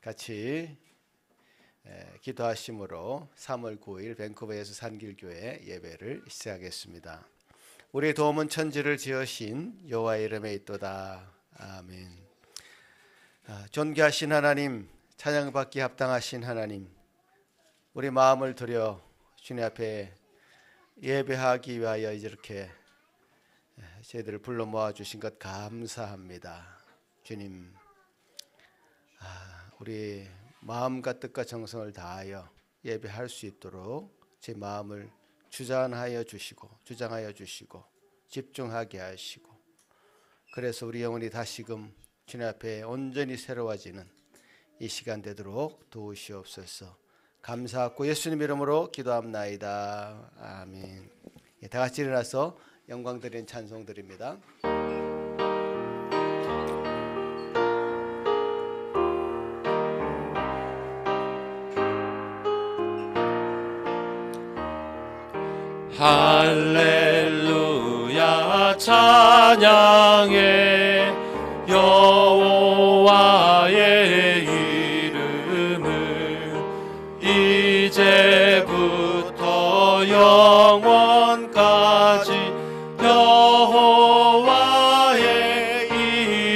같이 기도하심으로 3월 9일 밴쿠버에서 산길교회 예배를 시작하겠습니다. 우리의 도움은 천지를 지으신 여호와의 이름에 있도다. 아멘. 존귀하신 하나님, 찬양받기 합당하신 하나님, 우리 마음을 들여 주님 앞에 예배하기 위하여 이렇게 저희들을 불러 모아주신 것 감사합니다. 주님, 우리 마음과 뜻과 정성을 다하여 예배할 수 있도록 제 마음을 주장하여 주시고 집중하게 하시고, 그래서 우리 영혼이 다시금 주님 앞에 온전히 새로워지는 이 시간 되도록 도우시옵소서. 감사하고 예수님 이름으로 기도합나이다. 아멘. 다 같이 일어나서 영광 드리는 찬송 드립니다. 할렐루야 찬양해 여호와의 이름을 이제부터 영원까지 여호와의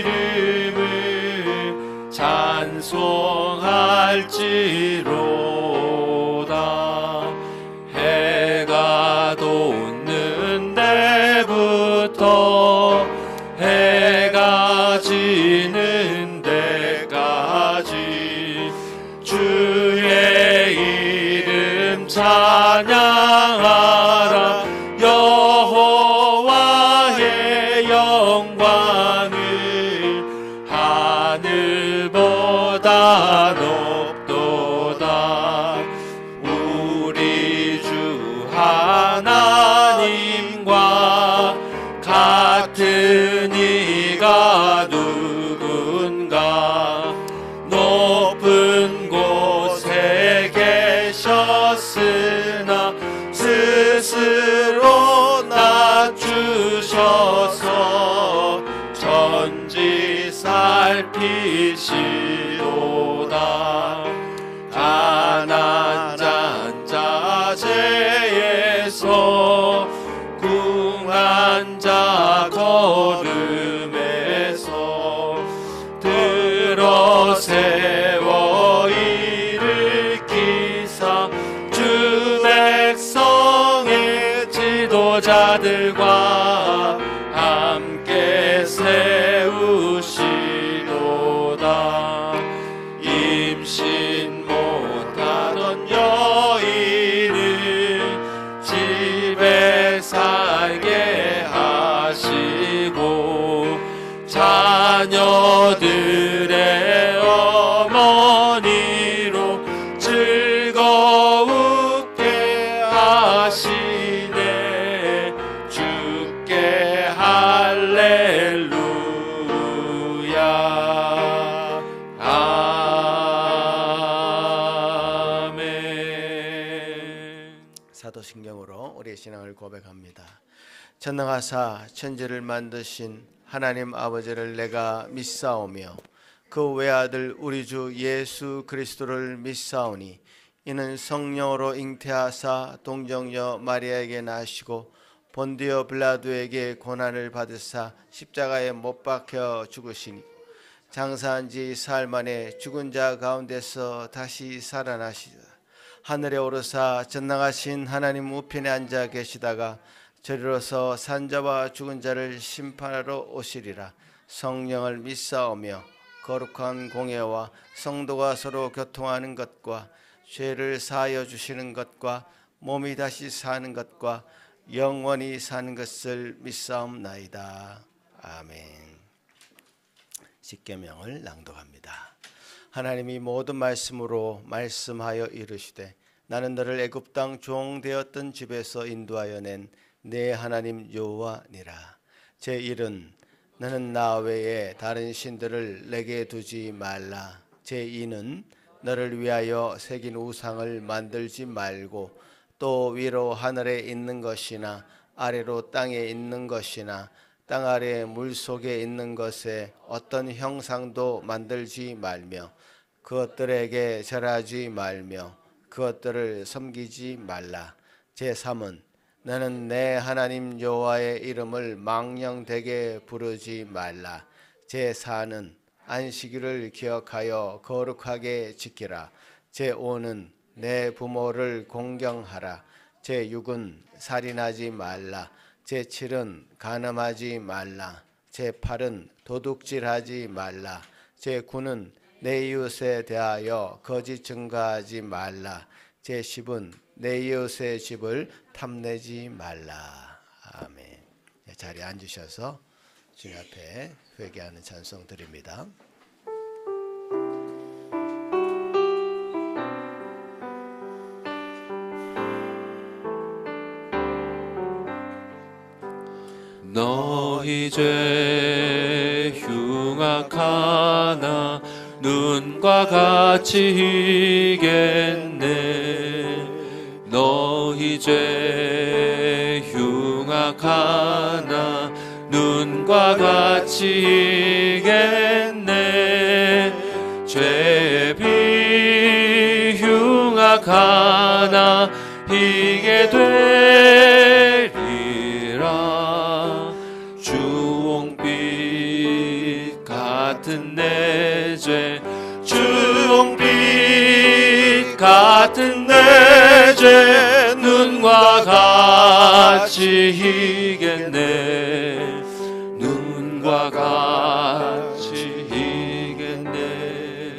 이름을 찬송할지로다. 해가 돋는 데부터 해가 지는 데까지 주의 이름 찬양하라. 여호와의 영광을 하늘보다 높도다. 우리 주 하나님과 같은 이가 누군가. 높은 곳에 계셨으나 스스로 낮추셔서 천지 살피시도다. 가난한 자제에서 궁한 자 걸음에서 들어 세워 일으키사 주 백성의 지도자들과 함께 세우시도다. 임신 못하던 여인을 집에 살게 하시고 자녀들의 어머니로 즐거우게 하시네. 주께 할렐루야. 사도신경으로 우리의 신앙을 고백합니다. 전능하사 천지를 만드신 하나님 아버지를 내가 믿사오며 그 외아들 우리 주 예수 그리스도를 믿사오니 이는 성령으로 잉태하사 동정녀 마리아에게 나시고 본디오 빌라도에게 고난을 받으사 십자가에 못 박혀 죽으시니 장사한 지 사흘 만에 죽은 자 가운데서 다시 살아나시다. 하늘에 오르사 전능하신 하나님 우편에 앉아 계시다가 저리로서 산자와 죽은 자를 심판하러 오시리라. 성령을 믿사오며 거룩한 공예와 성도가 서로 교통하는 것과 죄를 사하여 주시는 것과 몸이 다시 사는 것과 영원히 사는 것을 믿사옵나이다. 아멘. 십계명을 낭독합니다. 하나님이 모든 말씀으로 말씀하여 이르시되 나는 너를 애굽 땅 종 되었던 집에서 인도하여 낸 내 하나님 여호와니라. 제1은 너는 나 외에 다른 신들을 내게 두지 말라. 제2는 너를 위하여 새긴 우상을 만들지 말고 또 위로 하늘에 있는 것이나 아래로 땅에 있는 것이나 땅 아래 물 속에 있는 것에 어떤 형상도 만들지 말며 그것들에게 절하지 말며 그것들을 섬기지 말라. 제3은 너는 내 하나님 여호와의 이름을 망령되게 부르지 말라. 제4는 안식일을 기억하여 거룩하게 지키라. 제5는 내 부모를 공경하라. 제6은 살인하지 말라. 제7은 간음하지 말라. 제8은 도둑질하지 말라. 제9는 내 이웃에 대하여 거짓 증거하지 말라. 제10은 내 이웃의 집을 탐내지 말라. 아멘. 자리에 앉으셔서 주님 앞에 회개하는 찬송 드립니다. 너희 죄 흉악하나 눈과 같이 이겠네. 너희 죄 흉악하나 눈과 같이 이겠네. 죄 비흉악하나 이게 되리라. 주홍빛 같은 내 죄, 주홍빛 같은 내 죄 눈과 같이 이겠네. 눈과 같이 이겠네.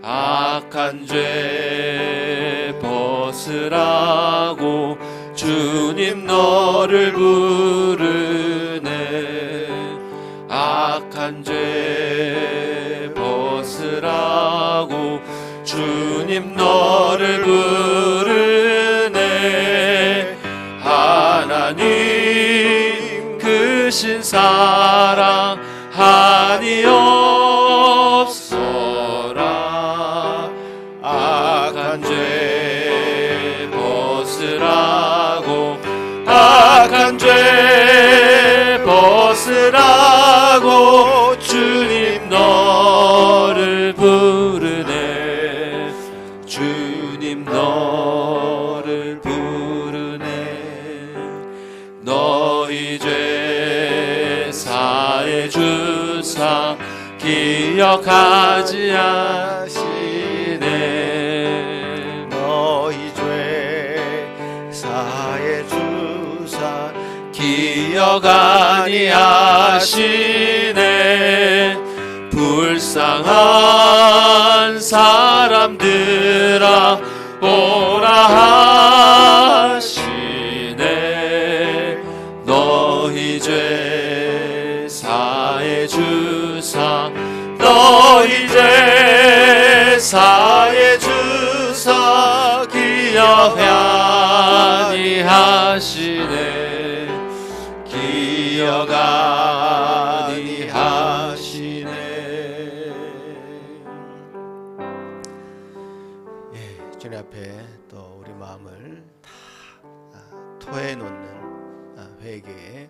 악한 죄 벗으라고 주님 너를 부르네. 악한 죄 벗으라고 주님 너를 부르네. 하나님 크신 사랑 한이 없어라. 악한 죄 벗으라고, 악한 죄 벗으라고 주님 너를 부르네. 주님 너를 부르네. 너희 죄 사해 주사 기억하지 않으시네. 너희 죄 사해 주사 기억 아니하시네. 불쌍한 사람들아 오라 하시네. 너희 죄 사해 주사, 너희 죄 사해 주사 기억 아니하시네. 기억 아니하시네. 예, 주님 앞에 또 우리 마음을 다 토해 놓는 회개의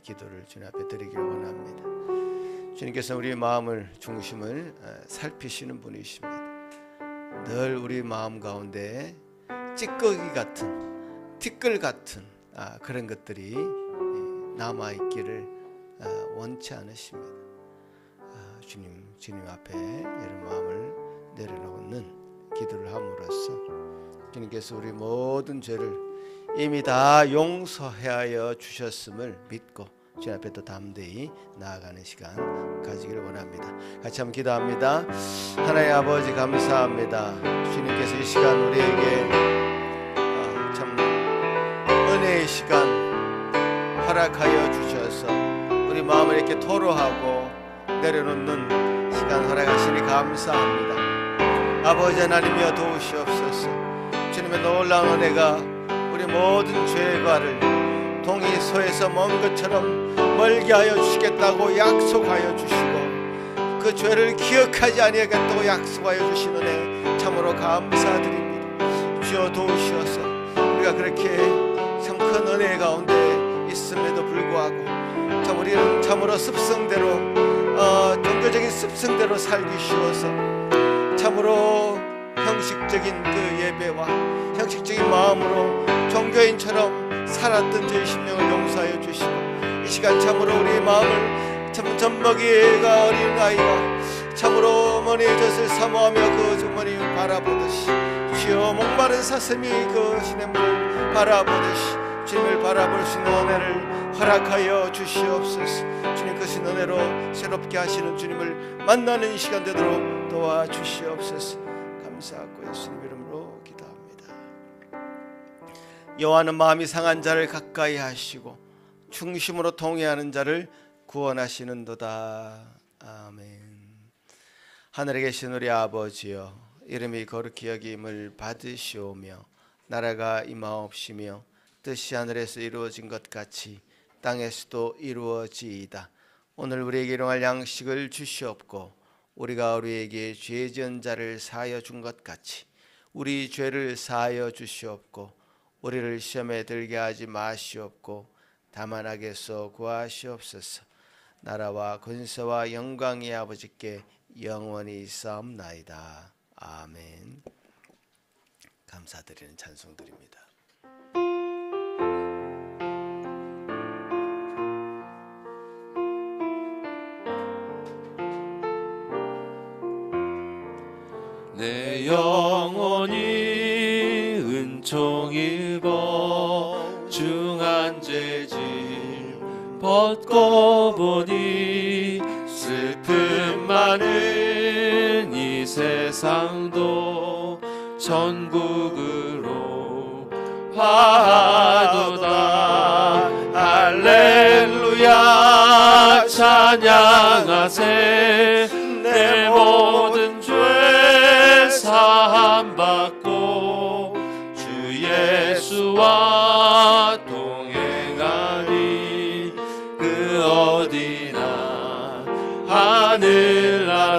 기도를 주님 앞에 드리기를 원합니다. 주님께서 우리 마음을 중심을 살피시는 분이십니다. 늘 우리 마음 가운데 찌꺼기 같은, 티끌 같은 그런 것들이 남아있기를 원치 않으십니다. 주님 앞에 이런 마음을 내려놓는 기도를 함으로써 주님께서 우리 모든 죄를 이미 다 용서하여 주셨음을 믿고 주님 앞에 또 담대히 나아가는 시간 가지기를 원합니다. 같이 한번 기도합니다. 하나님 아버지 감사합니다. 주님께서 이 시간 우리에게 참 은혜의 시간 허락하여 주셔서 우리 마음을 이렇게 토로하고 내려놓는 시간 허락하시니 감사합니다. 아버지 하나님이여 도우시옵소서. 주님의 놀라운 은혜가 우리 모든 죄과를 동이서에서 먼 것처럼 멀게 하여 주시겠다고 약속하여 주시고 그 죄를 기억하지 아니하겠다고 약속하여 주신 은혜 참으로 감사드립니다. 주여 도우시어서 우리가 그렇게 참 큰 은혜 가운데 있음에도 불구하고 참 우리는 참으로 습성대로 종교적인 습성대로 살기 쉬워서 참으로 형식적인 그 예배와 형식적인 마음으로 종교인처럼 살았던 저희 심령을 용서하여 주시고, 이 시간 참으로 우리의 마음을 참 젖먹이가 어린 아이가 참으로 어머니의 젖을 사모하며 그 주머니를 바라보듯이, 주여 목마른 사슴이 그 시냇물을 바라보듯이 주님을 바라볼 수 있는 은혜를 허락하여 주시옵소서. 주님 그 신 은혜로 새롭게 하시는 주님을 만나는 이 시간 되도록 도와주시옵소서. 감사하고 예수님 이름으로 기도합니다. 여호와는 마음이 상한 자를 가까이 하시고 중심으로 통회하는 자를 구원하시는도다. 아멘. 하늘에 계신 우리 아버지여, 이름이 거룩히 여김을 받으시오며 나라가 임하옵시며 뜻이 하늘에서 이루어진 것 같이 땅에서도 이루어지이다. 오늘 우리에게 일용할 양식을 주시옵고, 우리가 우리에게 죄 지은 자를 사하여 준 것 같이 우리 죄를 사하여 주시옵고, 우리를 시험에 들게 하지 마시옵고 다만 악에서 구하시옵소서. 나라와 권세와 영광이 아버지께 영원히 있사옵나이다. 아멘. 감사드리는 찬송드립니다. 내 영혼이 은총 입어 중한 죄짐 벗고 보니 슬픔 많은 이 세상도 천국으로 화하도다. 할렐루야 찬양하세. 내 모든 죄 사함 받고 주 예수와 동행하니 그 어디나 하늘나라.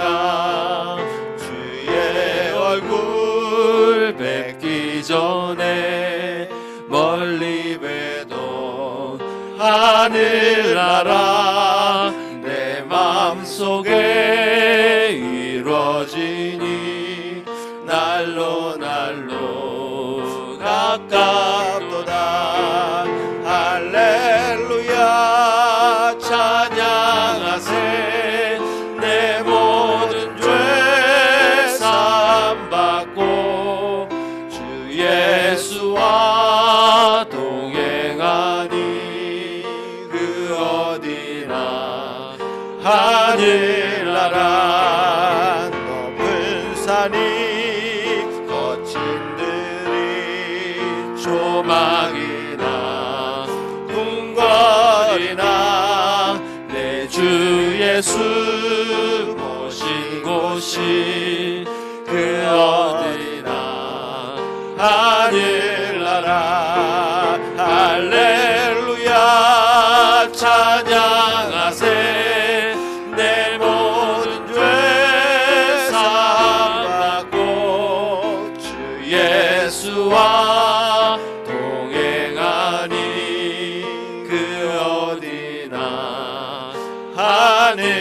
주의 얼굴 뵙기 전에 멀리 뵈던 하늘나라 내 마음속에 이루어지니 날로 날로 가깝도다. 할렐루야 찬양하세. 내 모든 죄 사함 받고 주 예수와 동행하니 그 어디나 하늘나라. 높은 산이 거친 들이 조망이나 궁궐이나 내 주 예수 모신 곳이 그 어디나 하늘나라. 할렐루야 찬양하세. 내 모든 죄 사함 받고 주 예수와 동행하니 그 어디나 하늘나라.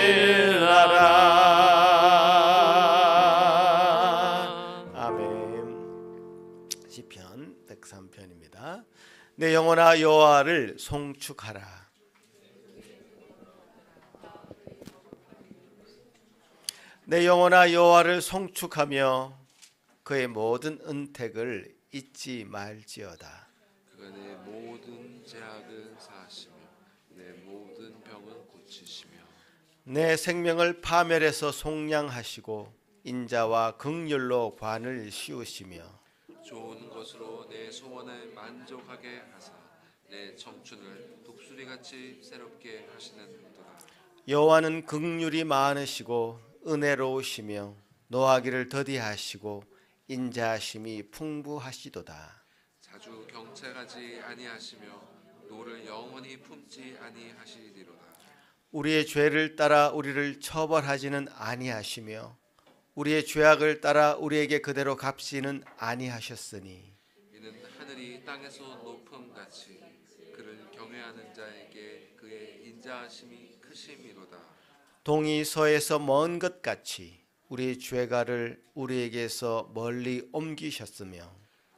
아멘. 시편 103편입니다. 내 영혼아 여호와를 송축하라. 내 영혼아 여호와를 송축하며 그의 모든 은택을 잊지 말지어다. 그가 내 모든 죄악을 사하시며 내 모든 병을 고치시며 내 생명을 파멸해서 속량하시고 인자와 긍휼로 관을 씌우시며 좋은 것으로 내 소원을 만족하게 하사 내 청춘을 독수리같이 새롭게 하시는도다. 여호와는 긍휼이 많으시고 은혜로우시며 노하기를 더디하시고 인자하심이 풍부하시도다. 자주 경책하지 아니하시며 노를 영원히 품지 아니하시리로다. 우리의 죄를 따라 우리를 처벌하지는 아니하시며 우리의 죄악을 따라 우리에게 그대로 갚지는 아니하셨으니 이는 하늘이 땅에서 높음 같이 그를 경외하는 자에게 그의 인자하심이 크심이로다. 동이 서에서 먼 것 같이 우리 죄가를 우리에게서 멀리 옮기셨으며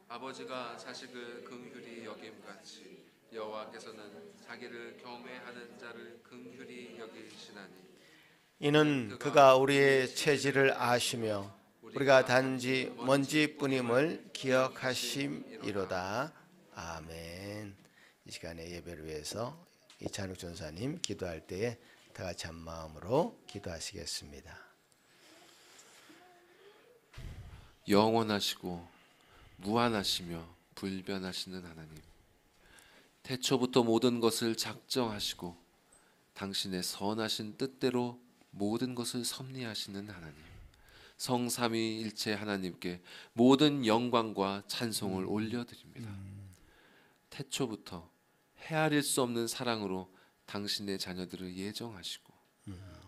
아버지가 자식을 긍휼히 여김같이 여호와께서는 자기를 경외하는 자를 긍휼히 여기시나니 이는 그가 우리의 체질을 아시며 우리가 단지 먼지뿐임을 기억하심이로다. 아멘. 이 시간에 예배를 위해서 이찬욱 전사님 기도할 때에 다 같이 한 마음으로 기도하시겠습니다. 영원하시고 무한하시며 불변하시는 하나님, 태초부터 모든 것을 작정하시고 당신의 선하신 뜻대로 모든 것을 섭리하시는 하나님, 성삼위일체 하나님께 모든 영광과 찬송을 올려드립니다. 태초부터 헤아릴 수 없는 사랑으로 당신의 자녀들을 예정하시고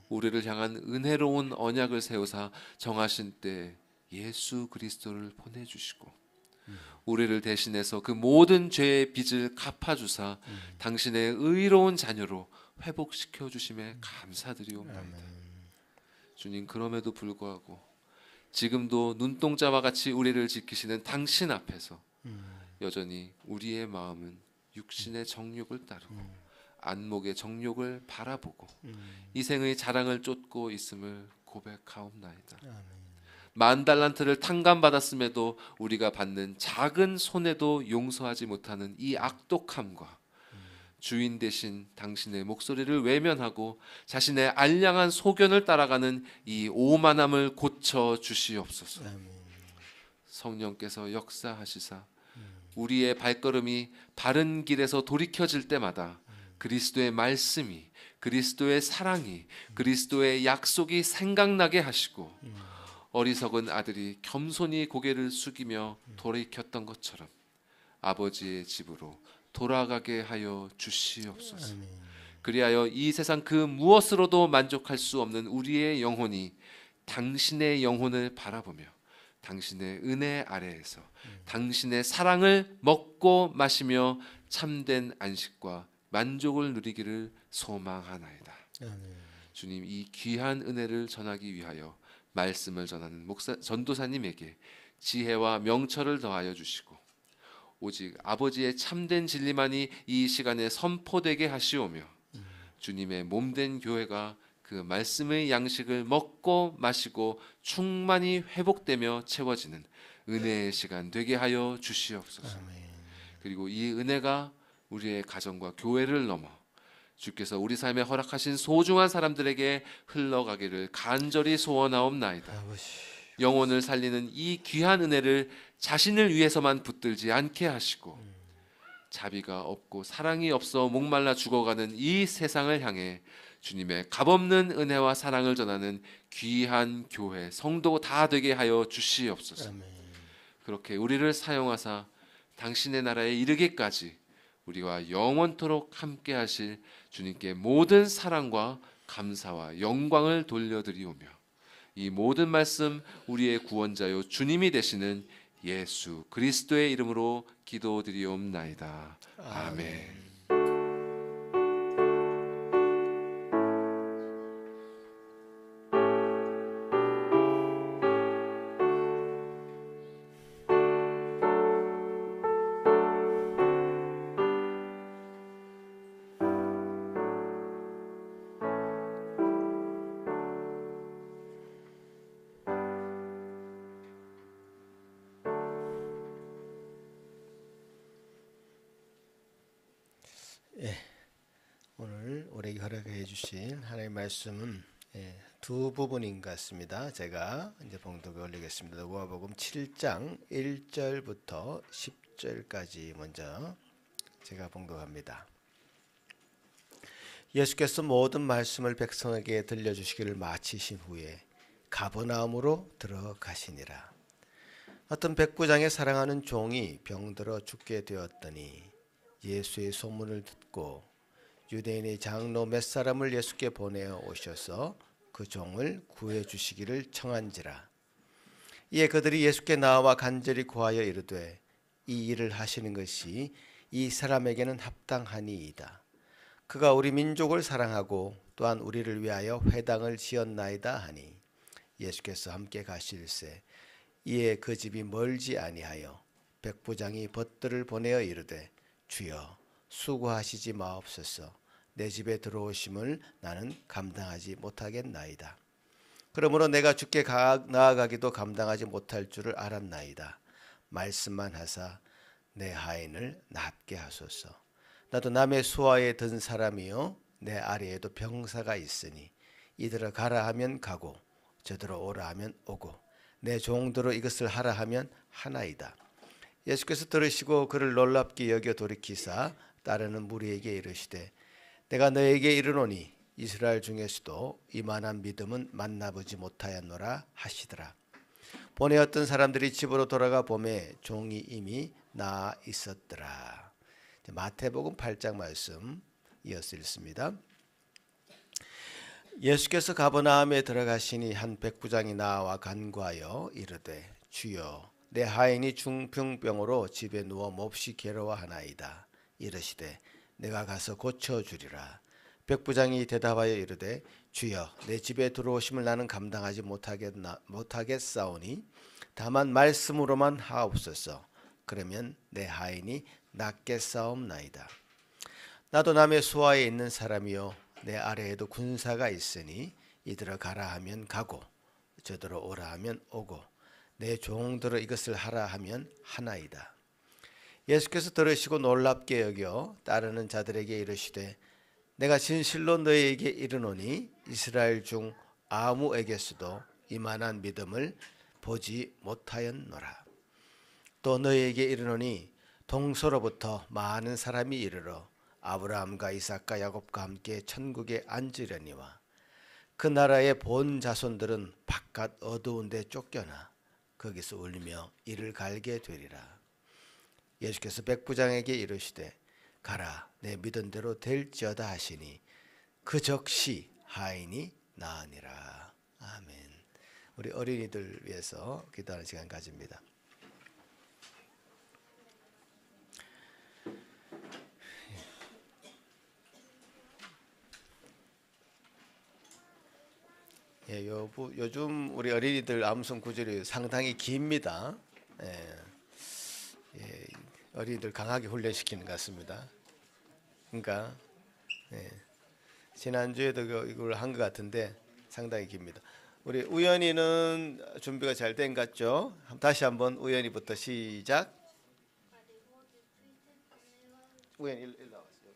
우리를 향한 은혜로운 언약을 세우사 정하신 때 예수 그리스도를 보내주시고 우리를 대신해서 그 모든 죄의 빚을 갚아주사 당신의 의로운 자녀로 회복시켜 주심에 감사드리옵나이다. 주님, 그럼에도 불구하고 지금도 눈동자와 같이 우리를 지키시는 당신 앞에서 여전히 우리의 마음은 육신의 정욕을 따르고 안목의 정욕을 바라보고 이생의 자랑을 쫓고 있음을 고백하옵나이다. 만 달란트를 탕감받았음에도 우리가 받는 작은 손해도 용서하지 못하는 이 악독함과 주인 대신 당신의 목소리를 외면하고 자신의 알량한 소견을 따라가는 이 오만함을 고쳐 주시옵소서. 성령께서 역사하시사 우리의 발걸음이 바른 길에서 돌이켜질 때마다 그리스도의 말씀이, 그리스도의 사랑이, 그리스도의 약속이 생각나게 하시고 어리석은 아들이 겸손히 고개를 숙이며 돌이켰던 것처럼 아버지의 집으로 돌아가게 하여 주시옵소서. 그리하여 이 세상 그 무엇으로도 만족할 수 없는 우리의 영혼이 당신의 영혼을 바라보며 당신의 은혜 아래에서 당신의 사랑을 먹고 마시며 참된 안식과 만족을 누리기를 소망하나이다. 주님, 이 귀한 은혜를 전하기 위하여 말씀을 전하는 전도사님에게 지혜와 명철을 더하여 주시고 오직 아버지의 참된 진리만이 이 시간에 선포되게 하시오며 주님의 몸된 교회가 그 말씀의 양식을 먹고 마시고 충만히 회복되며 채워지는 은혜의 시간 되게 하여 주시옵소서. 그리고 이 은혜가 우리의 가정과 교회를 넘어 주께서 우리 삶에 허락하신 소중한 사람들에게 흘러가기를 간절히 소원하옵나이다. 영혼을 살리는 이 귀한 은혜를 자신을 위해서만 붙들지 않게 하시고 자비가 없고 사랑이 없어 목말라 죽어가는 이 세상을 향해 주님의 값없는 은혜와 사랑을 전하는 귀한 교회, 성도 다 되게 하여 주시옵소서. 그렇게 우리를 사용하사 당신의 나라에 이르기까지 우리와 영원토록 함께 하실 주님께 모든 사랑과 감사와 영광을 돌려드리오며 이 모든 말씀 우리의 구원자요 주님이 되시는 예수 그리스도의 이름으로 기도드리옵나이다. 아멘. 오늘 우리에게 허락해 주신 하나님의 말씀은 두 부분인 것 같습니다. 제가 이제 봉독에 올리겠습니다. 누가복음 7장 1절부터 10절까지 먼저 제가 봉독합니다. 예수께서 모든 말씀을 백성에게 들려주시기를 마치신 후에 가버나움으로 들어가시니라. 어떤 백부장의 사랑하는 종이 병들어 죽게 되었더니 예수의 소문을 듣고 유대인의 장로 몇 사람을 예수께 보내어 오셔서 그 종을 구해 주시기를 청한지라. 이에 그들이 예수께 나와 간절히 구하여 이르되 이 일을 하시는 것이 이 사람에게는 합당하니이다. 그가 우리 민족을 사랑하고 또한 우리를 위하여 회당을 지었나이다 하니 예수께서 함께 가실새 이에 그 집이 멀지 아니하여 백부장이 벗들을 보내어 이르되 주여 수고하시지 마옵소서 내 집에 들어오심을 나는 감당하지 못하겠나이다. 그러므로 내가 주께 나아가기도 감당하지 못할 줄을 알았나이다. 말씀만 하사 내 하인을 낫게 하소서. 나도 남의 수하에 든 사람이요 내 아래에도 병사가 있으니 이들을 가라 하면 가고 저들어 오라 하면 오고 내 종들로 이것을 하라 하면 하나이다. 예수께서 들으시고 그를 놀랍게 여겨 돌이키사 따르는 무리에게 이르시되 내가 너에게 이르노니 이스라엘 중에서도 이만한 믿음은 만나보지 못하였노라 하시더라. 보내었던 사람들이 집으로 돌아가 보매 종이 이미 나아 있었더라. 마태복음 8장 말씀 이어서 읽습니다. 예수께서 가버나움에 들어가시니 한 백부장이 나와 간구하여 이르되 주여 내 하인이 중풍병으로 집에 누워 몹시 괴로워하나이다. 이르시되 내가 가서 고쳐주리라. 백부장이 대답하여 이르되 주여 내 집에 들어오심을 나는 감당하지 못하겠사오니 다만 말씀으로만 하옵소서. 그러면 내 하인이 낫겠사옵나이다. 나도 남의 수하에 있는 사람이요 내 아래에도 군사가 있으니 이들을 가라 하면 가고 저들어 오라 하면 오고 내 종들을 이것을 하라 하면 하나이다. 예수께서 들으시고 놀랍게 여겨 따르는 자들에게 이르시되 내가 진실로 너희에게 이르노니 이스라엘 중 아무에게서도 이만한 믿음을 보지 못하였노라. 또 너희에게 이르노니 동서로부터 많은 사람이 이르러 아브라함과 이삭과 야곱과 함께 천국에 앉으려니와 그 나라의 본 자손들은 바깥 어두운 데 쫓겨나 거기서 울며 이를 갈게 되리라. 예수께서 백부장에게 이르시되 가라 내 믿은 대로 될지어다 하시니 그 적시 하인이 나으니라. 아멘. 우리 어린이들 위해서 기도하는 시간 가집니다. 예, 요즘 우리 어린이들 암송 구절이 상당히 깁니다. 어린이들 강하게 훈련시키는 것 같습니다. 그러니까 지난주에도 이걸 한 것 같은데 상당히 깁니다. 우리 우연이는 준비가 잘 된 것 같죠? 다시 한번 우연이부터 시작. 우연이 일 나왔어요.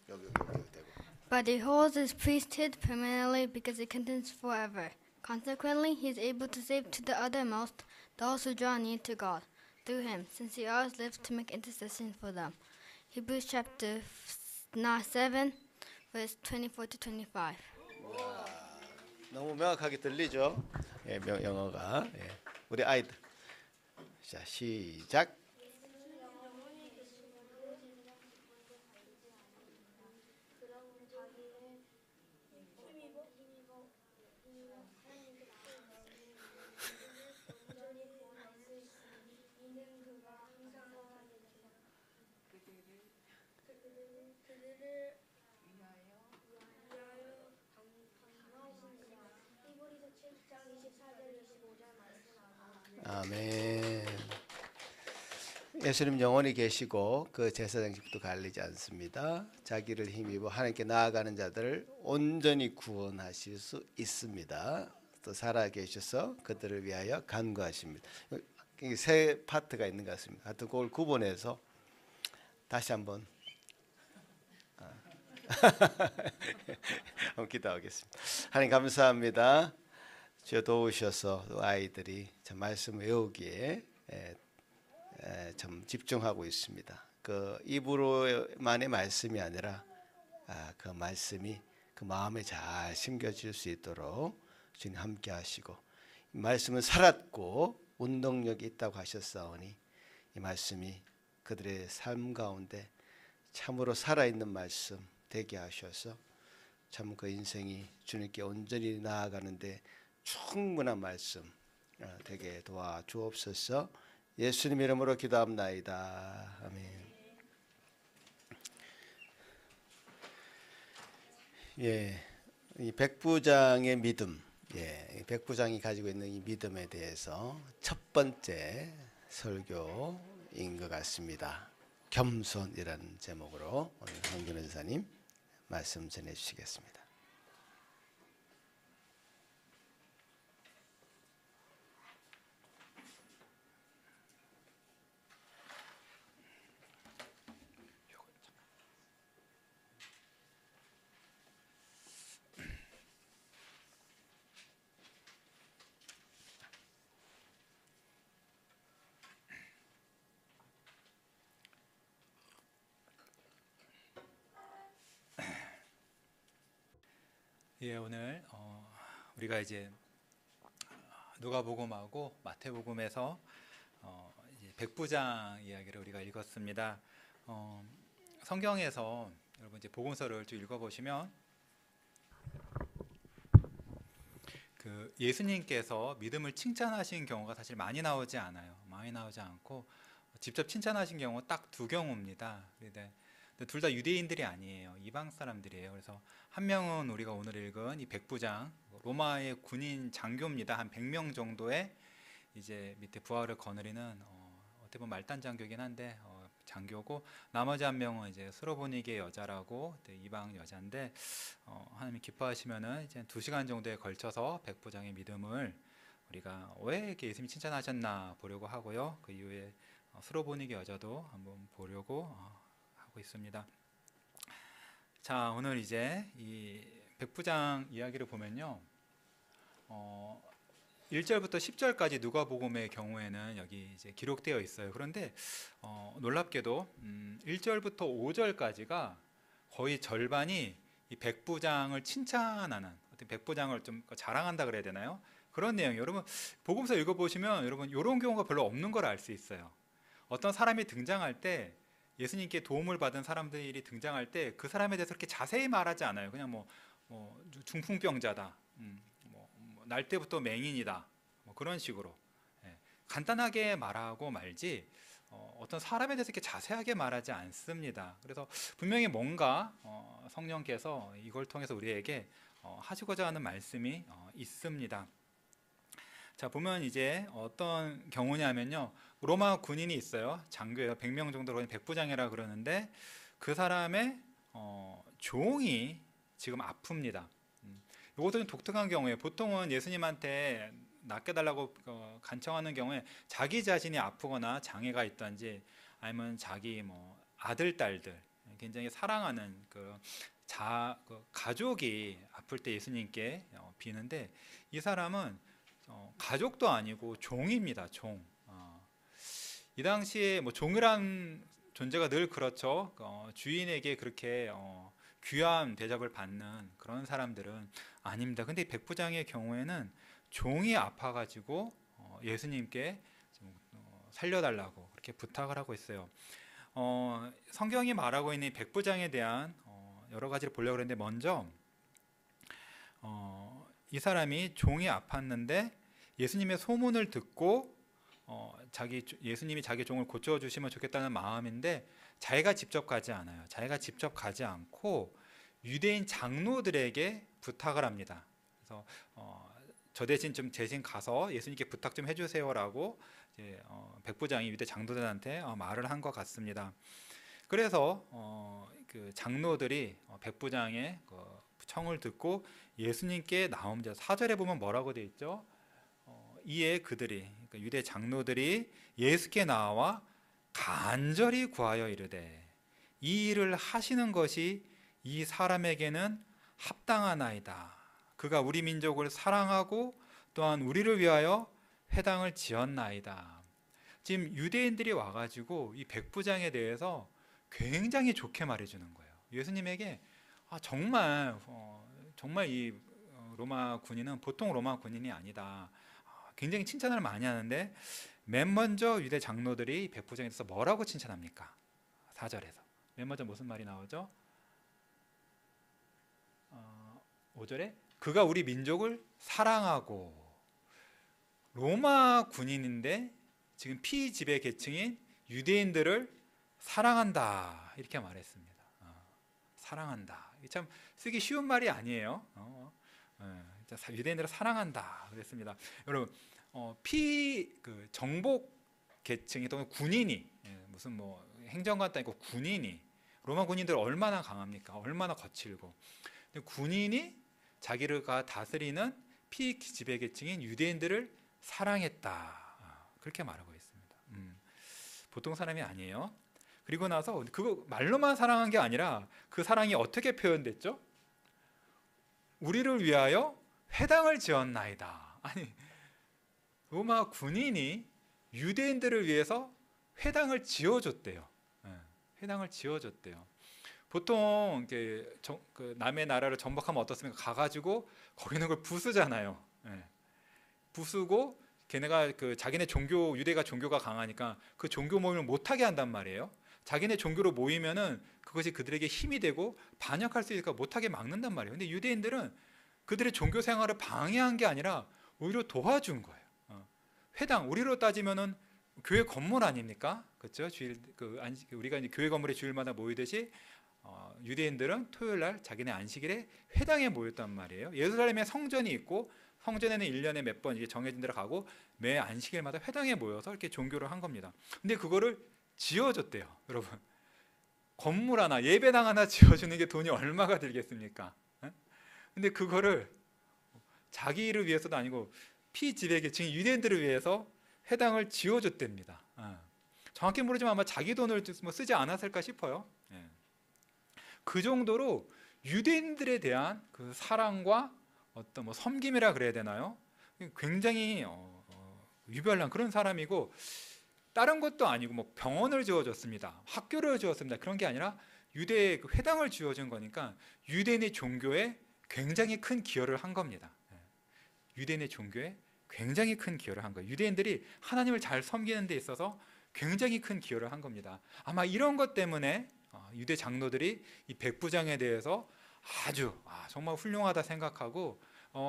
여기 되고. But he holds his priesthood permanently because it continues forever. Consequently, he is able to save to the uttermost those who draw near to God through him, since he always lives to make intercession for them. Hebrews chapter 7, verse 24 to 25. 너무 명확하게 들리죠? 예, 영어가. 예. 우리 아이들. 자, 시작. 아멘. 예수님 영원히 계시고 그 제사장직도 갈리지 않습니다. 자기를 힘입어 하나님께 나아가는 자들을 온전히 구원하실 수 있습니다. 또 살아 계셔서 그들을 위하여 간구하십니다. 세 파트가 있는 것 같습니다. 하여튼 그걸 구분해서 다시 한번 한번 기도하겠습니다. 하나님 감사합니다. 주여 도우셔서 또 아이들이 참 말씀 외우기에 참 집중하고 있습니다. 그 입으로만의 말씀이 아니라 그 말씀이 그 마음에 잘 심겨질 수 있도록 주님 함께 하시고 이 말씀은 살았고 운동력이 있다고 하셨사오니 이 말씀이 그들의 삶 가운데 참으로 살아있는 말씀 되게 하셔서 참 그 인생이 주님께 온전히 나아가는데 충분한 말씀 되게 도와주옵소서. 예수님 이름으로 기도합나이다. 아멘. 예, 이 백부장의 믿음, 예, 백부장이 가지고 있는 이 믿음에 대해서 첫 번째 설교인 것 같습니다. 겸손이라는 제목으로 오늘 황균 은사님 말씀 전해주시겠습니다. 예, 오늘 우리가 이제 누가복음하고 마태복음에서 이제 백부장 이야기를 우리가 읽었습니다. 성경에서 여러분 이제 복음서를 좀 읽어보시면 그 예수님께서 믿음을 칭찬하신 경우가 사실 많이 나오지 않아요. 많이 나오지 않고 직접 칭찬하신 경우 딱 두 경우입니다. 둘 다 유대인들이 아니에요. 이방 사람들이에요. 그래서 한 명은 우리가 오늘 읽은 이 백부장, 로마의 군인 장교입니다. 한 100명 정도의 이제 밑에 부하를 거느리는 어떻게 보면 말단 장교긴 한데 장교고, 나머지 한 명은 이제 스로보니게 여자라고 이방 여자인데 하나님 기뻐하시면은 이제 2시간 정도에 걸쳐서 백부장의 믿음을 우리가 왜 이렇게 예수님이 칭찬하셨나 보려고 하고요. 그 이후에 스로보니게 여자도 한번 보려고 하고 있습니다. 자, 오늘 이제 이 백부장 이야기를 보면요, 1절부터 10절까지 누가복음의 경우에는 여기 이제 기록되어 있어요. 그런데 놀랍게도 1절부터 5절까지가 거의 절반이 이 백부장을 칭찬하는, 어떤 백부장을 좀 자랑한다 그래야 되나요? 그런 내용이에요. 여러분 복음서 읽어보시면 여러분 이런 경우가 별로 없는 걸 알 수 있어요. 어떤 사람이 등장할 때, 예수님께 도움을 받은 사람들이 등장할 때 그 사람에 대해서 그렇게 자세히 말하지 않아요. 그냥 뭐 중풍병자다, 날 때부터 맹인이다, 뭐 그런 식으로 간단하게 말하고 말지 어떤 사람에 대해서 이렇게 자세하게 말하지 않습니다. 그래서 분명히 뭔가 성령께서 이걸 통해서 우리에게 하시고자 하는 말씀이 있습니다. 자, 보면 이제 어떤 경우냐면요, 로마 군인이 있어요. 장교예요. 100명 정도로 백부장이라 그러는데 그 사람의 종이 지금 아픕니다. 이것도 독특한 경우에, 보통은 예수님한테 낫게달라고 간청하는 경우에 자기 자신이 아프거나 장애가 있든지, 아니면 자기 아들, 딸들, 굉장히 사랑하는 그 가족이 아플 때 예수님께 비는데, 이 사람은 가족도 아니고 종입니다. 종. 이 당시에 종이란 존재가 늘 그렇죠. 주인에게 그렇게 귀한 대접을 받는 그런 사람들은 아닙니다. 근데 백부장의 경우에는 종이 아파가지고 예수님께 좀 살려달라고 그렇게 부탁을 하고 있어요. 성경이 말하고 있는 백부장에 대한 여러 가지를 보려고 했는데, 먼저 이 사람이 종이 아팠는데 예수님의 소문을 듣고 예수님이 자기 종을 고쳐주시면 좋겠다는 마음인데 자기가 직접 가지 않아요. 자기가 직접 가지 않고 유대인 장로들에게 부탁을 합니다. 그래서 저 대신 가서 예수님께 부탁 좀 해주세요라고 이제 백부장이 유대 장로들한테 말을 한 것 같습니다. 그래서 그 장로들이 백부장의 청을 듣고 예수님께 나옵니다. 4절에 보면 뭐라고 되어 있죠? 이에 그들이, 그러니까 유대 장로들이 예수께 나와 간절히 구하여 이르되 이 일을 하시는 것이 이 사람에게는 합당하나이다. 그가 우리 민족을 사랑하고 또한 우리를 위하여 회당을 지었나이다. 지금 유대인들이 와가지고 이 백부장에 대해서 굉장히 좋게 말해주는 거예요. 예수님에게 정말 이 로마 군인은 보통 로마 군인이 아니다. 굉장히 칭찬을 많이 하는데, 맨 먼저 유대 장로들이 백부장에 대해서 뭐라고 칭찬합니까? 4절에서 맨 먼저 무슨 말이 나오죠? 5절에 그가 우리 민족을 사랑하고, 로마 군인인데 지금 피지배 계층인 유대인들을 사랑한다, 이렇게 말했습니다. 사랑한다. 참 쓰기 쉬운 말이 아니에요. 유대인들을 사랑한다 그랬습니다. 여러분 그 정복 계층이 또는 군인이 무슨 뭐 행정관도 아니고 군인이 로마 군인들 얼마나 강합니까? 얼마나 거칠고. 근데 군인이 자기가 다스리는 피지배 계층인 유대인들을 사랑했다 그렇게 말하고 있습니다. 보통 사람이 아니에요. 그리고 나서 그거 말로만 사랑한 게 아니라 그 사랑이 어떻게 표현됐죠? 우리를 위하여 회당을 지었나이다. 아니 로마 군인이 유대인들을 위해서 회당을 지어줬대요. 회당을 지어줬대요. 보통 그 남의 나라를 정복하면 어떻습니까? 가가지고 거기 있는 걸 부수잖아요. 부수고 걔네가 그 자기네 종교 유대가 종교가 강하니까 그 종교 모임을 못하게 한단 말이에요. 자기네 종교로 모이면은 그것이 그들에게 힘이 되고 반역할 수 있으니까 못하게 막는단 말이에요. 근데 유대인들은 그들의 종교 생활을 방해한 게 아니라 오히려 도와준 거예요. 회당 우리로 따지면은 교회 건물 아닙니까? 그렇죠? 주일 우리가 이제 교회 건물에 주일마다 모이듯이 유대인들은 토요일 날 자기네 안식일에 회당에 모였단 말이에요. 예루살렘에 성전이 있고 성전에는 1년에 몇 번 이게 정해진 데로 가고 매 안식일마다 회당에 모여서 이렇게 종교를 한 겁니다. 근데 그거를 지어줬대요. 여러분 건물 하나 예배당 하나 지어주는 게 돈이 얼마가 들겠습니까? 근데 그거를 자기를 위해서도 아니고 피지배 계층 유대인들을 위해서 회당을 지어줬답니다. 정확히 모르지만 아마 자기 돈을 쓰지 않았을까 싶어요. 그 정도로 유대인들에 대한 그 사랑과 어떤 뭐 섬김이라 그래야 되나요? 굉장히 유별난 그런 사람이고 다른 것도 아니고 뭐 병원을 지어줬습니다. 학교를 지었습니다. 그런 게 아니라 유대의 그 회당을 지어준 거니까 유대인의 종교에 굉장히 큰 기여를 한 겁니다. 유대인의 종교에 굉장히 큰 기여를 한 거예요. 유대인들이 하나님을 잘 섬기는 데 있어서 굉장히 큰 기여를 한 겁니다. 아마 이런 것 때문에 유대 장로들이 이 백부장에 대해서 아주 정말 훌륭하다 생각하고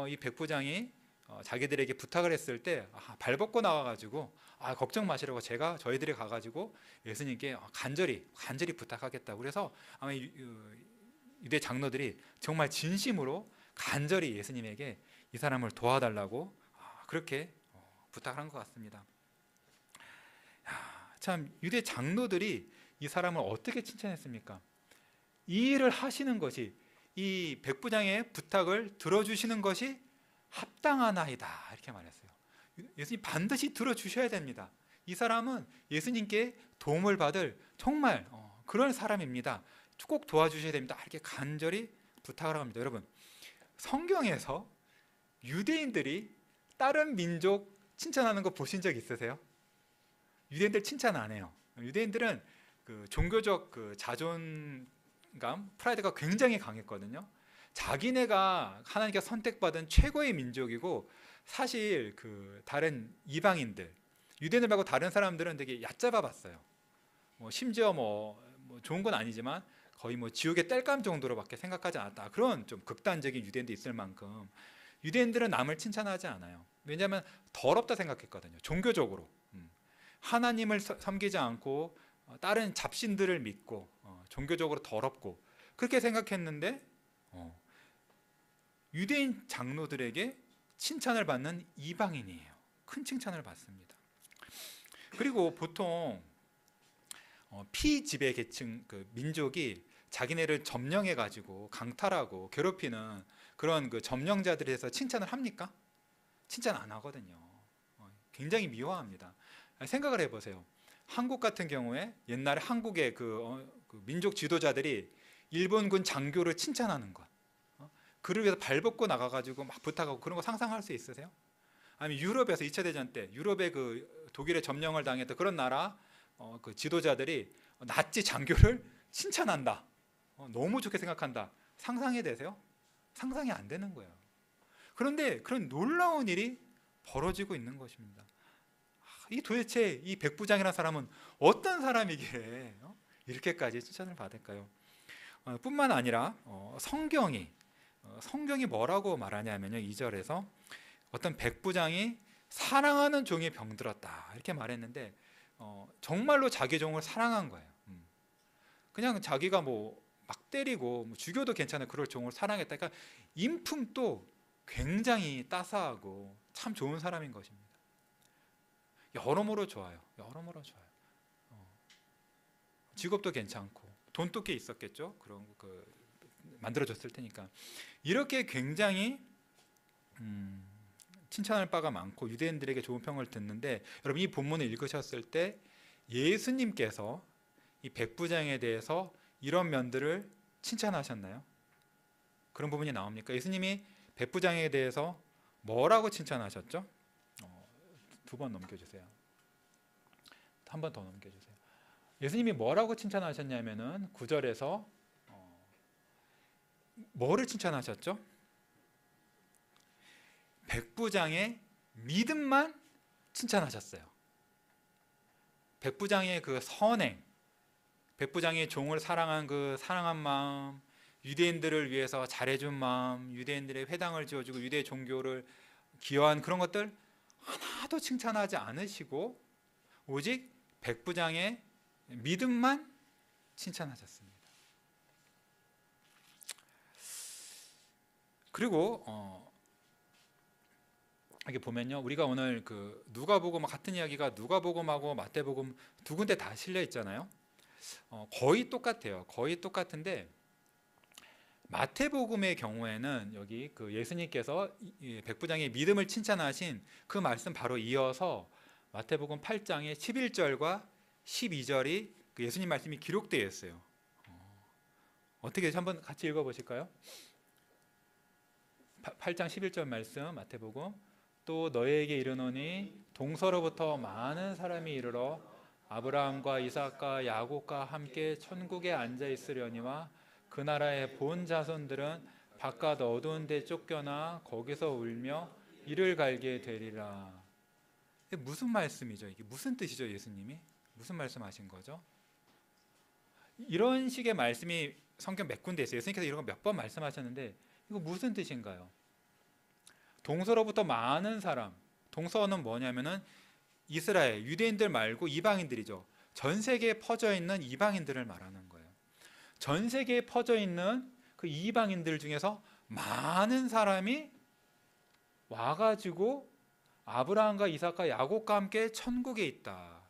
이 백부장이 자기들에게 부탁을 했을 때 발벗고 나와가지고 걱정 마시라고 제가 저희들이 가가지고 예수님께 간절히 부탁하겠다고 그래서 아마 유대 장로들이 정말 진심으로 간절히 예수님에게 이 사람을 도와달라고 그렇게 부탁을 한 것 같습니다. 참 유대 장로들이 이 사람을 어떻게 칭찬했습니까? 이 일을 하시는 것이 이 백부장의 부탁을 들어주시는 것이 합당하나이다 이렇게 말했어요. 예수님 반드시 들어주셔야 됩니다. 이 사람은 예수님께 도움을 받을 정말 그런 사람입니다. 꼭 도와주셔야 됩니다. 이렇게 간절히 부탁을 합니다. 여러분 성경에서 유대인들이 다른 민족 칭찬하는 거 보신 적 있으세요? 유대인들 칭찬 안 해요. 유대인들은 그 종교적 그 자존감, 프라이드가 굉장히 강했거든요. 자기네가 하나님께 선택받은 최고의 민족이고 사실 그 다른 이방인들, 유대인들 말고 다른 사람들은 되게 얕잡아 봤어요. 심지어 뭐 좋은 건 아니지만 거의 뭐 지옥의 땔감 정도로밖에 생각하지 않았다. 그런 좀 극단적인 유대인도 있을 만큼 유대인들은 남을 칭찬하지 않아요. 왜냐하면 더럽다 생각했거든요. 종교적으로 하나님을 섬기지 않고 다른 잡신들을 믿고 종교적으로 더럽고 그렇게 생각했는데 유대인 장로들에게 칭찬을 받는 이방인이에요. 큰 칭찬을 받습니다. 그리고 보통 피지배 계층 그 민족이 자기네를 점령해 가지고 강탈하고 괴롭히는 그런 그 점령자들에 대해서 칭찬을 합니까? 칭찬 안 하거든요. 굉장히 미워합니다. 생각을 해보세요. 한국 같은 경우에 옛날에 한국의 그 민족 지도자들이 일본군 장교를 칭찬하는 것, 그를 위해서 발벗고 나가가지고 막 부탁하고 그런 거 상상할 수 있으세요? 아니면 유럽에서 2차 대전 때 유럽의 그 독일의 점령을 당했던 그런 나라 그 지도자들이 나치 장교를 칭찬한다. 너무 좋게 생각한다. 상상이 되세요? 상상이 안 되는 거예요. 그런데 그런 놀라운 일이 벌어지고 있는 것입니다. 이 도대체 이 백부장이라는 사람은 어떤 사람이기에 이렇게까지 칭찬을 받을까요? 뿐만 아니라 성경이 뭐라고 말하냐면요. 2절에서 어떤 백부장이 사랑하는 종이 병들었다 이렇게 말했는데 정말로 자기 종을 사랑한 거예요. 그냥 자기가 뭐 막 때리고 죽여도 괜찮은 그럴 종을 사랑했다. 그러니까 인품도 굉장히 따스하고 참 좋은 사람인 것입니다. 여러모로 좋아요. 여러모로 좋아요. 직업도 괜찮고 돈도 꽤 있었겠죠. 그런 만들어줬을 테니까. 이렇게 굉장히 칭찬할 바가 많고 유대인들에게 좋은 평을 듣는데, 여러분 이 본문을 읽으셨을 때 예수님께서 이 백부장에 대해서 이런 면들을 칭찬하셨나요? 그런 부분이 나옵니까? 예수님이 백부장에 대해서 뭐라고 칭찬하셨죠? 두 번 넘겨주세요. 한 번 더 넘겨주세요. 예수님이 뭐라고 칭찬하셨냐면은 9절에서 뭐를 칭찬하셨죠? 백부장의 믿음만 칭찬하셨어요. 백부장의 그 선행, 백부장의 종을 사랑한 그 사랑한 마음, 유대인들을 위해서 잘해준 마음, 유대인들의 회당을 지어주고 유대 종교를 기여한 그런 것들 하나도 칭찬하지 않으시고 오직 백부장의 믿음만 칭찬하셨습니다. 그리고 여기 보면요, 우리가 오늘 그 누가복음 같은 이야기가 누가복음하고 마태복음 두 군데 다 실려 있잖아요. 거의 똑같아요. 거의 똑같은데 마태복음의 경우에는 여기 그 예수님께서 백부장의 믿음을 칭찬하신 그 말씀 바로 이어서 마태복음 8장의 11절과 12절이 그 예수님 말씀이 기록되어 있어요. 어떻게 한번 같이 읽어보실까요? 8장 11절 말씀 마태복음. 또 너희에게 이르노니 동서로부터 많은 사람이 이르러 아브라함과 이삭과 야곱과 함께 천국에 앉아 있으려니와 그 나라의 본 자손들은 바깥 어두운 데 쫓겨나 거기서 울며 이를 갈게 되리라. 이게 무슨 말씀이죠? 이게 무슨 뜻이죠? 예수님이 무슨 말씀하신 거죠? 이런 식의 말씀이 성경 몇 군데 있어요. 예수님께서 이런 거 몇 번 말씀하셨는데 이거 무슨 뜻인가요? 동서로부터 많은 사람, 동서는 뭐냐면은 이스라엘, 유대인들 말고 이방인들이죠. 전 세계에 퍼져 있는 이방인들을 말하는 거예요. 전 세계에 퍼져 있는 그 이방인들 중에서 많은 사람이 와가지고 아브라함과 이삭과 야곱과 함께 천국에 있다.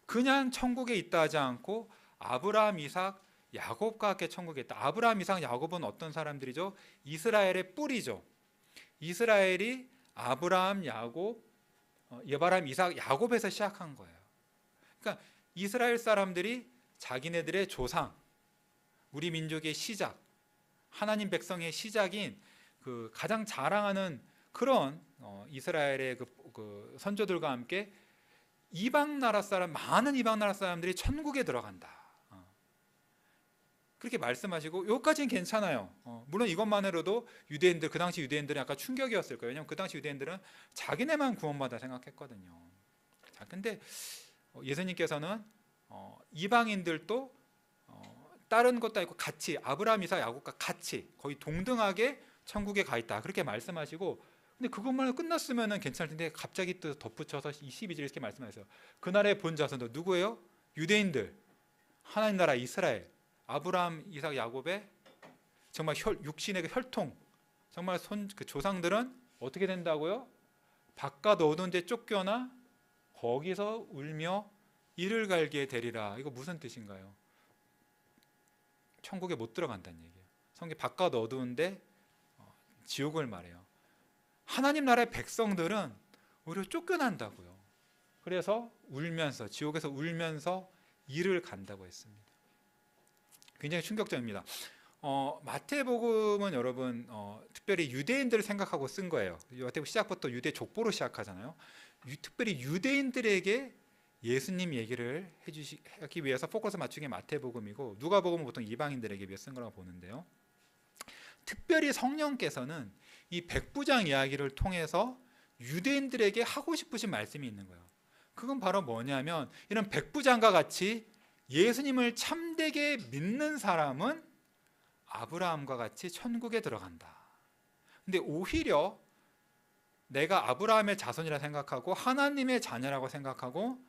그냥 천국에 있다 하지 않고 아브라함, 이삭, 야곱과 함께 천국에 있다. 아브라함, 이삭, 야곱은 어떤 사람들이죠? 이스라엘의 뿌리죠. 이스라엘이 아브라함, 야곱, 아브라함, 이삭, 야곱에서 시작한 거예요. 그러니까 이스라엘 사람들이 자기네들의 조상, 우리 민족의 시작, 하나님 백성의 시작인 그 가장 자랑하는 그런 이스라엘의 그 선조들과 함께 이방 나라 사람, 많은 이방 나라 사람들이 천국에 들어간다. 그렇게 말씀하시고 여기까지는 괜찮아요. 물론 이것만으로도 유대인들, 그 당시 유대인들은 약간 충격이었을 거예요. 왜냐하면 그 당시 유대인들은 자기네만 구원받아 생각했거든요. 자, 근데 예수님께서는 이방인들도 다른 것도 아니고 같이 아브라함, 이삭, 야곱과 같이 거의 동등하게 천국에 가 있다. 그렇게 말씀하시고, 근데 그것만 끝났으면 괜찮을 텐데 갑자기 또 덧붙여서 22절 이렇게 말씀하세요. 그날의 본 자손도 누구예요? 유대인들, 하나님 나라 이스라엘, 아브라함, 이삭, 야곱의 정말 육신의 혈통, 정말 그 조상들은 어떻게 된다고요? 바깥 어두운 데 쫓겨나 거기서 울며 이를 갈게 되리라. 이거 무슨 뜻인가요? 천국에 못 들어간다는 얘기예요. 성경 바깥 어두운데 지옥을 말해요. 하나님 나라의 백성들은 오히려 쫓겨난다고요. 그래서 울면서, 지옥에서 울면서 이를 간다고 했습니다. 굉장히 충격적입니다. 마태복음은 여러분 특별히 유대인들을 생각하고 쓴 거예요. 마태복음 시작부터 유대 족보로 시작하잖아요. 특별히 유대인들에게 예수님 얘기를 하기 위해서 포커스 맞추는 게 마태복음이고, 누가복음은 보통 이방인들에게 위해 쓴 거라고 보는데요. 특별히 성령께서는 이 백부장 이야기를 통해서 유대인들에게 하고 싶으신 말씀이 있는 거예요. 그건 바로 뭐냐면, 이런 백부장과 같이 예수님을 참되게 믿는 사람은 아브라함과 같이 천국에 들어간다. 근데 오히려 내가 아브라함의 자손이라 생각하고 하나님의 자녀라고 생각하고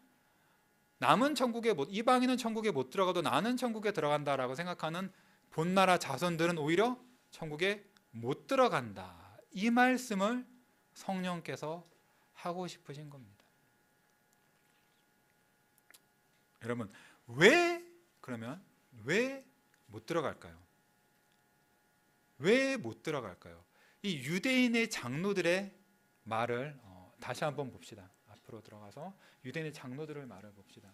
남은 천국에 이방인은 천국에 못 들어가도 나는 천국에 들어간다라고 생각하는 본나라 자손들은 오히려 천국에 못 들어간다. 이 말씀을 성령께서 하고 싶으신 겁니다. 여러분, 그러면 왜 못 들어갈까요? 왜 못 들어갈까요? 이 유대인의 장로들의 말을 다시 한번 봅시다. 앞으로 들어가서 유대인의 장로들의 말을 봅시다.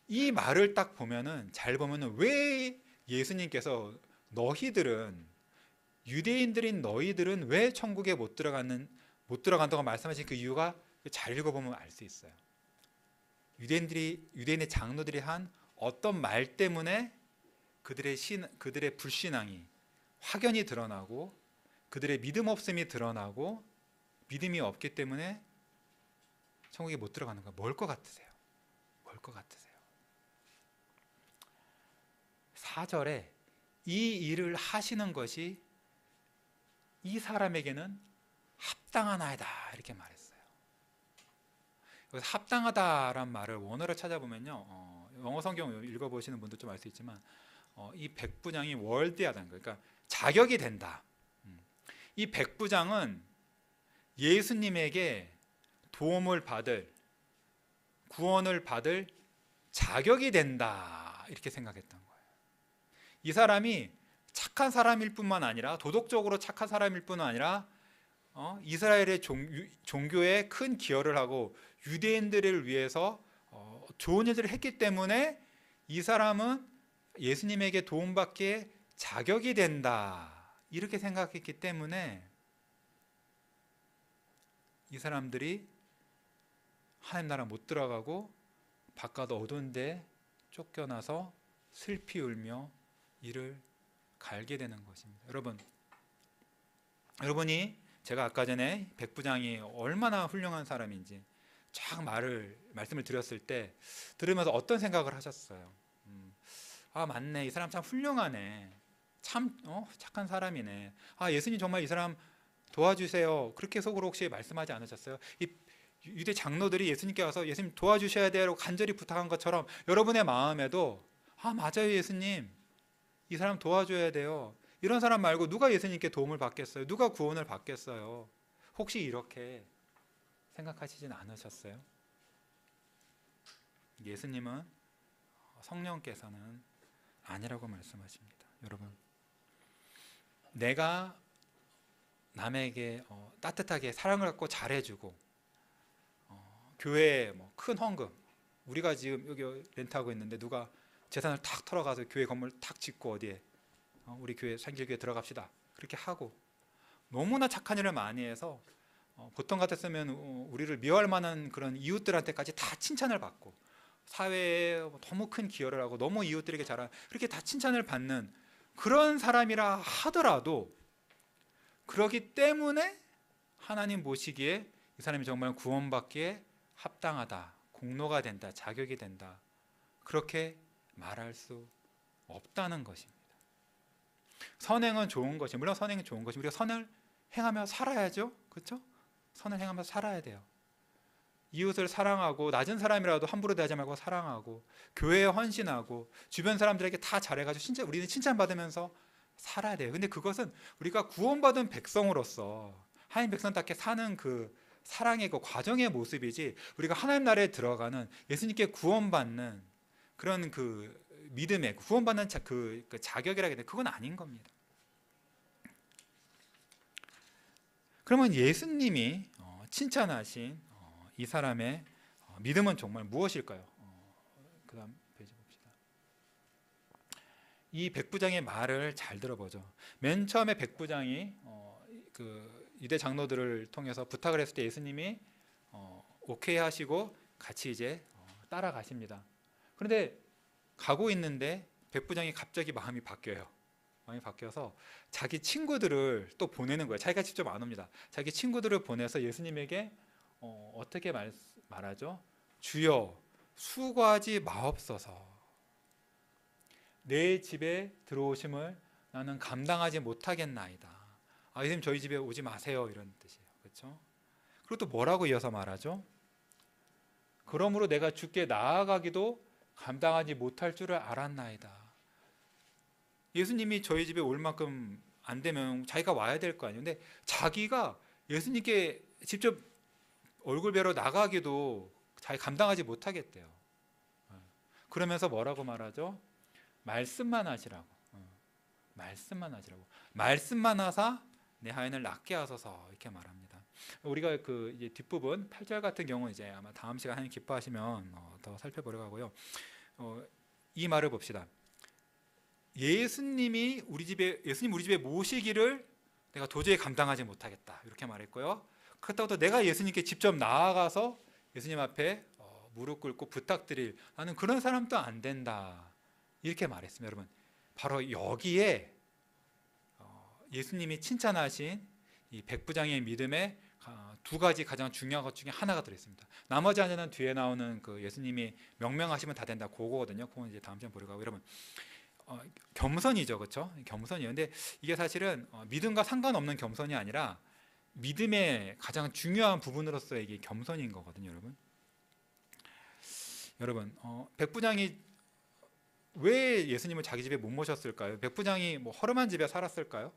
이 말을 딱 보면은, 잘 보면은, 왜 예수님께서 유대인들인 너희들은 왜 천국에 못 들어간다고 말씀하신 그 이유가 잘 읽어보면 알 수 있어요. 유대인의 장로들이 한 어떤 말 때문에 그들의 불신앙이 확연히 드러나고, 그들의 믿음 없음이 드러나고, 믿음이 없기 때문에 천국에 못 들어가는 거예요. 뭘 것 같으세요? 4절에 이 일을 하시는 것이 이 사람에게는 합당하나이다, 이렇게 말했어요. 여기서 합당하다란 말을 원어로 찾아보면요, 영어 성경 읽어보시는 분도 좀 알 수 있지만, 이 백부장이 월드하다는 거예요. 그러니까 자격이 된다. 이 백부장은 예수님에게 구원을 받을 자격이 된다, 이렇게 생각했던 거예요. 이 사람이 착한 사람일 뿐만 아니라, 도덕적으로 착한 사람일 뿐만 아니라, 이스라엘의 종교에 큰 기여를 하고 유대인들을 위해서 좋은 일들을 했기 때문에 이 사람은 예수님에게 도움받기에 자격이 된다, 이렇게 생각했기 때문에 이 사람들이 하나님 나라 못 들어가고 바깥 어두운 데 쫓겨나서 슬피 울며 이를 갈게 되는 것입니다. 여러분이 제가 아까 전에 백부장이 얼마나 훌륭한 사람인지 쫙 말씀을 드렸을 때 들으면서 어떤 생각을 하셨어요? 맞네, 이 사람 참 훌륭하네, 참 착한 사람이네, 예수님 정말 이 사람 도와주세요, 그렇게 속으로 혹시 말씀하지 않으셨어요? 이 유대 장로들이 예수님께 와서 예수님 도와주셔야 돼요 간절히 부탁한 것처럼 여러분의 마음에도 맞아요, 예수님 이 사람 도와줘야 돼요, 이런 사람 말고 누가 예수님께 도움을 받겠어요? 누가 구원을 받겠어요? 혹시 이렇게 생각하시진 않으셨어요? 예수님은, 성령께서는 아니라고 말씀하십니다. 여러분, 내가 남에게 따뜻하게 사랑을 갖고 잘해주고, 교회에 큰 헌금, 우리가 지금 여기 렌트하고 있는데 누가 재산을 탁 털어가서 교회 건물 탁 짓고 어디에 우리 교회 생길교회 들어갑시다, 그렇게 하고 너무나 착한 일을 많이 해서 보통 같았으면 우리를 미워할 만한 그런 이웃들한테까지 다 칭찬을 받고, 사회에 너무 큰 기여를 하고 너무 이웃들에게 잘한, 그렇게 다 칭찬을 받는 그런 사람이라 하더라도, 그러기 때문에 하나님 보시기에 이 사람이 정말 구원받기에 합당하다, 공로가 된다, 자격이 된다, 그렇게 말할 수 없다는 것입니다. 선행은 좋은 것이, 물론 선행은 좋은 것이, 우리가 선을 행하며 살아야죠, 그렇죠? 선을 행하며 살아야 돼요. 이웃을 사랑하고, 낮은 사람이라도 함부로 대하지 말고 사랑하고, 교회에 헌신하고, 주변 사람들에게 다 잘해가지고 우리는 칭찬받으면서 살아야 돼요. 근데 그것은 우리가 구원받은 백성으로서 하나님 백성답게 사는 그 사랑의 그 과정의 모습이지, 우리가 하나님 나라에 들어가는, 예수님께 구원받는 그런 그 믿음의 구원받는 그 자격이라고 해야 되나, 그건 아닌 겁니다. 그러면 예수님이 칭찬하신 이 사람의 믿음은 정말 무엇일까요? 그 다음 페이지 봅시다. 이 백부장의 말을 잘 들어보죠. 맨 처음에 백부장이 그 유대 장로들을 통해서 부탁을 했을 때 예수님이 오케이 하시고 같이 이제 따라가십니다. 그런데 가고 있는데 백부장이 갑자기 마음이 바뀌어요. 마음이 바뀌어서 자기 친구들을 또 보내는 거예요. 자기가 직접 안 옵니다. 자기 친구들을 보내서 예수님에게 어떻게 말하죠? 주여, 수고하지 마옵소서. 내 집에 들어오심을 나는 감당하지 못하겠나이다. 예수님 저희 집에 오지 마세요, 이런 뜻이에요. 그렇죠? 그리고 또 뭐라고 이어서 말하죠? 그러므로 내가 주께 나아가기도 감당하지 못할 줄을 알았나이다. 예수님이 저희 집에 올 만큼 안 되면 자기가 와야 될 거 아니에요. 근데 자기가 예수님께 직접 얼굴 뵈러 나가기도 자기 감당하지 못하겠대요. 그러면서 뭐라고 말하죠? 말씀만 하시라고. 말씀만 하시라고. 말씀만 하사 내 하인을 낫게 하소서 이렇게 말합니다. 우리가 그 이제 뒷부분 8절 같은 경우 이제 아마 다음 시간 하나님 기뻐하시면 더 살펴보려고 하고요. 이 말을 봅시다. 예수님 우리 집에 모시기를 내가 도저히 감당하지 못하겠다 이렇게 말했고요. 그렇다고 또 내가 예수님께 직접 나아가서 예수님 앞에 무릎 꿇고 부탁드릴 나는 그런 사람도 안 된다 이렇게 말했습니다. 여러분 바로 여기에 예수님이 칭찬하신 이 백부장의 믿음의 두 가지 가장 중요한 것 중에 하나가 들어있습니다. 나머지 하나는 뒤에 나오는 그 예수님이 명명하시면 다 된다 그거거든요. 그건 이제 다음 시간 보려고 하고 여러분 겸손이죠, 그렇죠? 겸손이에요. 근데 이게 사실은 믿음과 상관없는 겸손이 아니라 믿음의 가장 중요한 부분으로서 이게 겸손인 거거든요, 여러분. 여러분, 백부장이 왜 예수님을 자기 집에 못 모셨을까요? 백부장이 뭐 허름한 집에 살았을까요?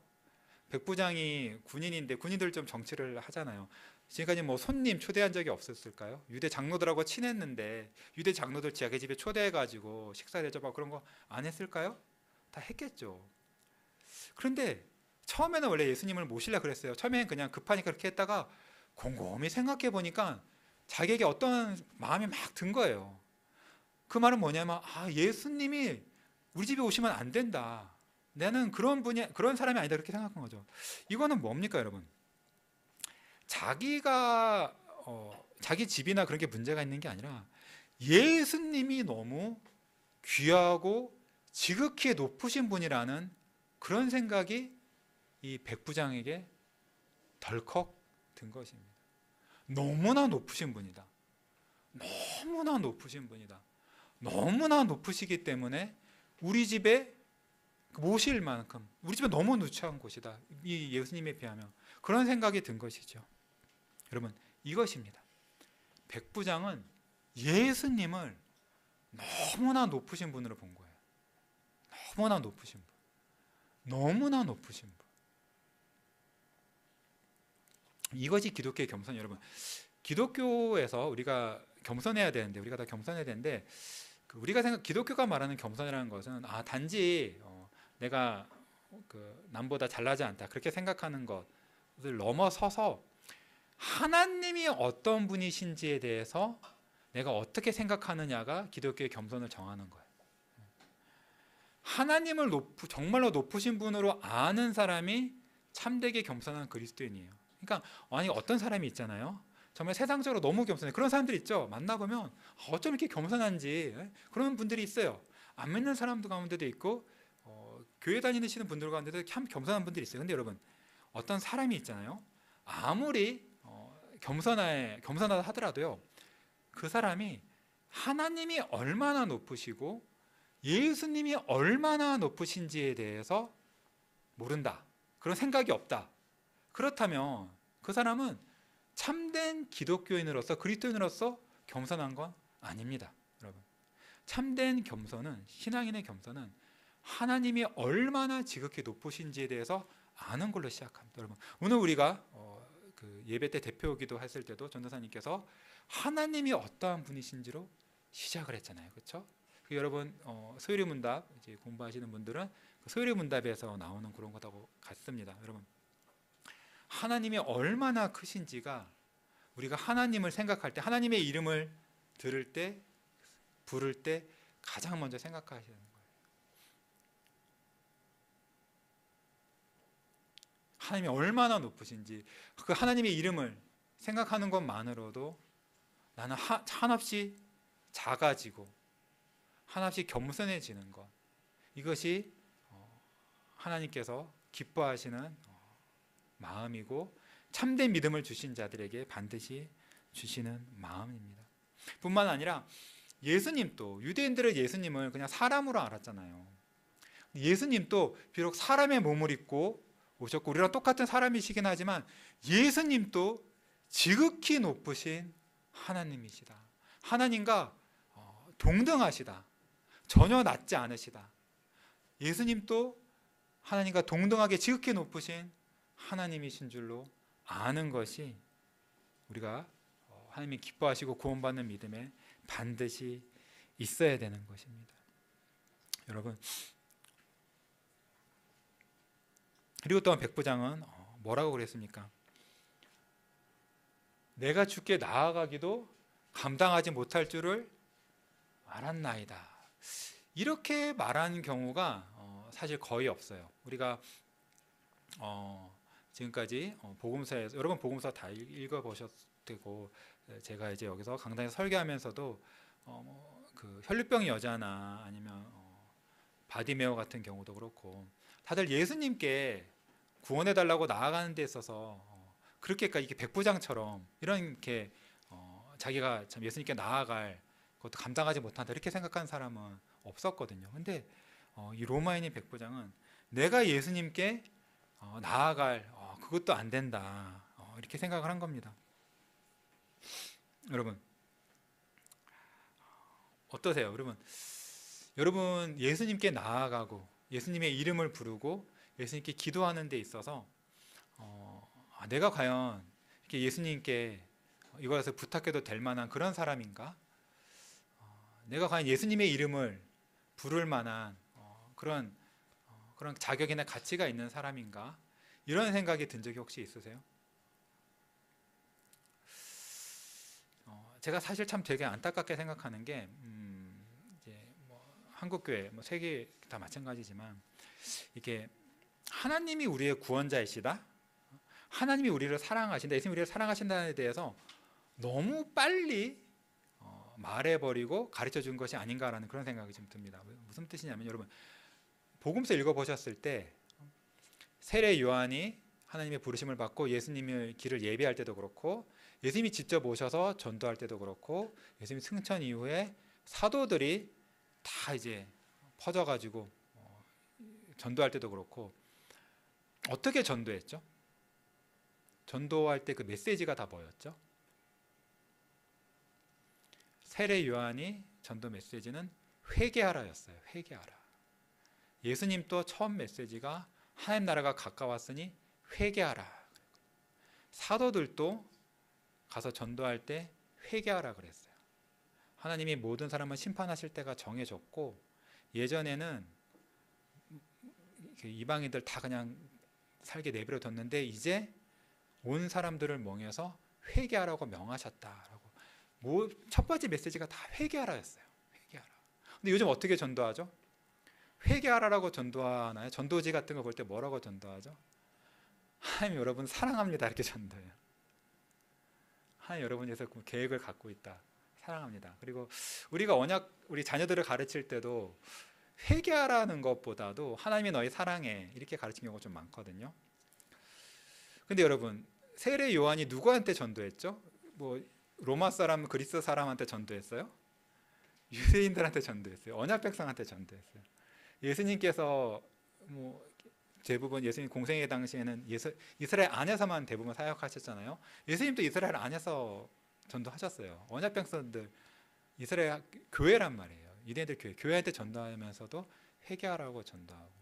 백부장이 군인인데 군인들 좀 정치를 하잖아요. 지금까지 뭐 손님 초대한 적이 없었을까요? 유대 장로들하고 친했는데 유대 장로들 자기 집에 초대해가지고 식사 대접하고 그런 거 안 했을까요? 다 했겠죠. 그런데 처음에는 원래 예수님을 모시려고 그랬어요. 처음에는 그냥 급하니까 그렇게 했다가 곰곰이 생각해 보니까 자기에게 어떤 마음이 막 든 거예요. 그 말은 뭐냐면 예수님이 우리 집에 오시면 안 된다. 나는 그런 사람이 아니다 그렇게 생각한 거죠. 이거는 뭡니까 여러분? 자기가 자기 집이나 그런 게 문제가 있는 게 아니라 예수님이 너무 귀하고 지극히 높으신 분이라는 그런 생각이 이 백부장에게 덜컥 든 것입니다. 너무나 높으신 분이다. 너무나 높으신 분이다. 너무나 높으시기 때문에 우리 집에 모실 만큼 우리 집에 너무 누추한 곳이다. 이 예수님에 비하면 그런 생각이 든 것이죠. 여러분 이것입니다. 백부장은 예수님을 너무나 높으신 분으로 본 거예요. 너무나 높으신 분. 너무나 높으신 분. 이것이 기독교의 겸손. 여러분 기독교에서 우리가 겸손해야 되는데 우리가 다 겸손해야 되는데 우리가 기독교가 말하는 겸손이라는 것은 단지 내가 남보다 잘나지 않다 그렇게 생각하는 것을 넘어서서 하나님이 어떤 분이신지에 대해서 내가 어떻게 생각하느냐가 기독교의 겸손을 정하는 거예요. 하나님을 정말로 높으신 분으로 아는 사람이 참되게 겸손한 그리스도인이에요. 그러니까 아니 어떤 사람이 있잖아요. 정말 세상적으로 너무 겸손해. 그런 사람들 있죠. 만나보면 어쩜 이렇게 겸손한지 그런 분들이 있어요. 안 믿는 사람들 가운데도 있고 교회 다니시는 분들 가운데도 참 겸손한 분들이 있어요. 근데 여러분 어떤 사람이 있잖아요. 아무리 겸손하다 하더라도요. 그 사람이 하나님이 얼마나 높으시고 예수님이 얼마나 높으신지에 대해서 모른다. 그런 생각이 없다. 그렇다면 그 사람은 참된 기독교인으로서 그리스도인으로서 겸손한 건 아닙니다. 여러분 참된 겸손은 신앙인의 겸손은 하나님이 얼마나 지극히 높으신지에 대해서 아는 걸로 시작합니다. 여러분 오늘 우리가 그 예배 때 대표기도 했을 때도 전도사님께서 하나님이 어떠한 분이신지로 시작을 했잖아요. 그렇죠? 여러분 소요리 문답 이제 공부하시는 분들은 그 소요리 문답에서 나오는 그런 것하고 같습니다. 여러분 하나님이 얼마나 크신지가 우리가 하나님을 생각할 때 하나님의 이름을 들을 때 부를 때 가장 먼저 생각하셔야 되는 거예요. 하나님이 얼마나 높으신지 그 하나님의 이름을 생각하는 것만으로도 나는 한없이 작아지고 한없이 겸손해지는 것 이것이 하나님께서 기뻐하시는 마음이고 참된 믿음을 주신 자들에게 반드시 주시는 마음입니다. 뿐만 아니라 예수님도 유대인들은 예수님을 그냥 사람으로 알았잖아요. 예수님도 비록 사람의 몸을 입고 오셨고 우리랑 똑같은 사람이시긴 하지만 예수님도 지극히 높으신 하나님이시다. 하나님과 동등하시다. 전혀 낮지 않으시다. 예수님도 하나님과 동등하게 지극히 높으신 하나님이신 줄로 아는 것이 우리가 하나님이 기뻐하시고 구원받는 믿음에 반드시 있어야 되는 것입니다. 여러분, 그리고 또한 백부장은 뭐라고 그랬습니까? 내가 주께 나아가기도 감당하지 못할 줄을 알았나이다. 이렇게 말하는 경우가 사실 거의 없어요. 우리가 지금까지 복음서에서, 여러분 복음서 다 읽어보셨을 테고, 제가 이제 여기서 강단에서 설교하면서도 그 혈류병 여자나 아니면 바디메오 같은 경우도 그렇고, 다들 예수님께 구원해 달라고 나아가는 데 있어서 그렇게까지 이렇게 백부장처럼 이렇게 자기가 참 예수님께 나아갈 그것도 감당하지 못한다 이렇게 생각하는 사람은 없었거든요. 근데 이 로마인인 백부장은 내가 예수님께 나아갈 그것도 안 된다 이렇게 생각을 한 겁니다. 여러분 어떠세요? 여러분 예수님께 나아가고 예수님의 이름을 부르고 예수님께 기도하는 데 있어서 내가 과연 이렇게 예수님께 이것을 부탁해도 될 만한 그런 사람인가? 내가 과연 예수님의 이름을 부를 만한 그런 자격이나 가치가 있는 사람인가? 이런 생각이 든 적이 혹시 있으세요? 제가 사실 참 되게 안타깝게 생각하는 게 이제 한국 교회, 세계 다 마찬가지지만 이게 하나님이 우리의 구원자이시다, 하나님이 우리를 사랑하신다, 예수님이 우리를 사랑하신다에 대해서 너무 빨리 말해버리고 가르쳐준 것이 아닌가라는 그런 생각이 좀 듭니다. 무슨 뜻이냐면, 여러분 복음서 읽어보셨을 때 세례 요한이 하나님의 부르심을 받고 예수님의 길을 예비할 때도 그렇고, 예수님이 직접 오셔서 전도할 때도 그렇고, 예수님 승천 이후에 사도들이 다 이제 퍼져가지고 전도할 때도 그렇고, 어떻게 전도했죠? 전도할 때 그 메시지가 다 뭐였죠? 세례 요한이 전도 메시지는 회개하라였어요. 회개하라. 예수님도 처음 메시지가 하나님 나라가 가까웠으니 회개하라. 사도들도 가서 전도할 때 회개하라 그랬어요. 하나님이 모든 사람을 심판하실 때가 정해졌고, 예전에는 이방인들 다 그냥 살게 내버려 뒀는데 이제 온 사람들을 몽해서 회개하라고 명하셨다라고. 첫 번째 메시지가 다 회개하라였어요. 회개하라. 근데 요즘 어떻게 전도하죠? 회개하라라고 전도하나요? 전도지 같은 거 볼 때 뭐라고 전도하죠? 하나님 여러분 사랑합니다 이렇게 전도해요. 하나님 여러분에서 계획을 갖고 있다, 사랑합니다. 그리고 우리가 우리 자녀들을 가르칠 때도 회개하라는 것보다도 하나님이 너희 사랑해 이렇게 가르친 경우가 좀 많거든요. 근데 여러분 세례 요한이 누구한테 전도했죠? 로마 사람, 그리스 사람한테 전도했어요? 유대인들한테 전도했어요. 언약 백성한테 전도했어요. 예수님께서 대부분 예수님 공생애 당시에는 이스라엘 안에서만 대부분 사역하셨잖아요. 예수님도 이스라엘 안에서 전도하셨어요. 언약 백성들 이스라엘 교회란 말이에요. 유대인들 교회한테 전도하면서도 회개하라고 전도하고.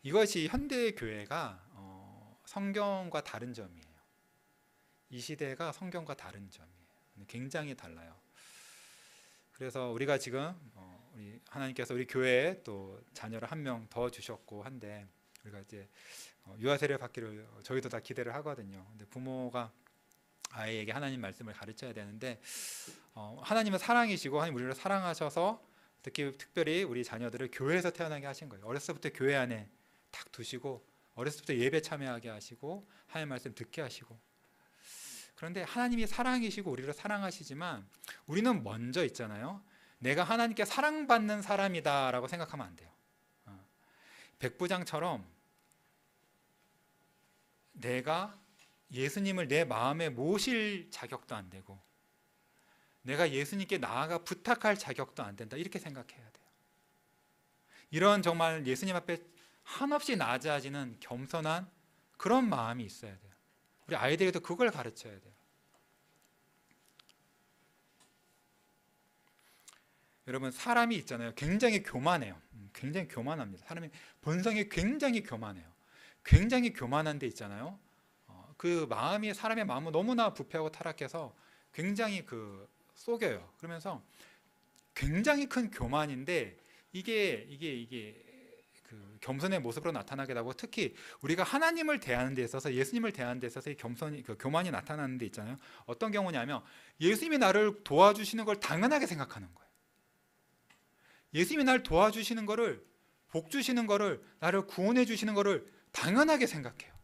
이것이 현대 교회가 성경과 다른 점이에요. 이 시대가 성경과 다른 점이에요. 굉장히 달라요. 그래서 우리가 지금 우리 하나님께서 우리 교회에 또 자녀를 한 명 더 주셨고 한데, 우리가 이제 유아 세례 받기를 저희도 다 기대를 하거든요. 근데 부모가 아이에게 하나님 말씀을 가르쳐야 되는데, 하나님은 사랑이시고 하나님 우리를 사랑하셔서 특별히 우리 자녀들을 교회에서 태어나게 하신 거예요. 어렸을 때부터 교회 안에 딱 두시고 어렸을 때부터 예배 참여하게 하시고 하나님 말씀 듣게 하시고. 그런데 하나님이 사랑이시고 우리를 사랑하시지만 우리는 먼저 있잖아요. 내가 하나님께 사랑받는 사람이다라고 생각하면 안 돼요. 백부장처럼 내가 예수님을 내 마음에 모실 자격도 안 되고, 내가 예수님께 나아가 부탁할 자격도 안 된다 이렇게 생각해야 돼요. 이런 정말 예수님 앞에 한없이 낮아지는 겸손한 그런 마음이 있어야 돼요. 우리 아이들에게도 그걸 가르쳐야 돼요. 여러분 사람이 있잖아요. 굉장히 교만해요. 굉장히 교만합니다. 사람이 본성이 굉장히 교만해요. 굉장히 교만한 데 있잖아요. 그 마음이 사람의 마음은 너무나 부패하고 타락해서 굉장히 속여요. 그러면서 굉장히 큰 교만인데 이게 그 겸손의 모습으로 나타나게 되고 특히 우리가 하나님을 대하는 데 있어서 예수님을 대하는 데 있어서 이 교만이 나타나는 데 있잖아요. 어떤 경우냐면 예수님이 나를 도와주시는 걸 당연하게 생각하는 거예요. 예수님이 나를 도와주시는 거를 복 주시는 거를 나를 구원해 주시는 거를 당연하게 생각해요.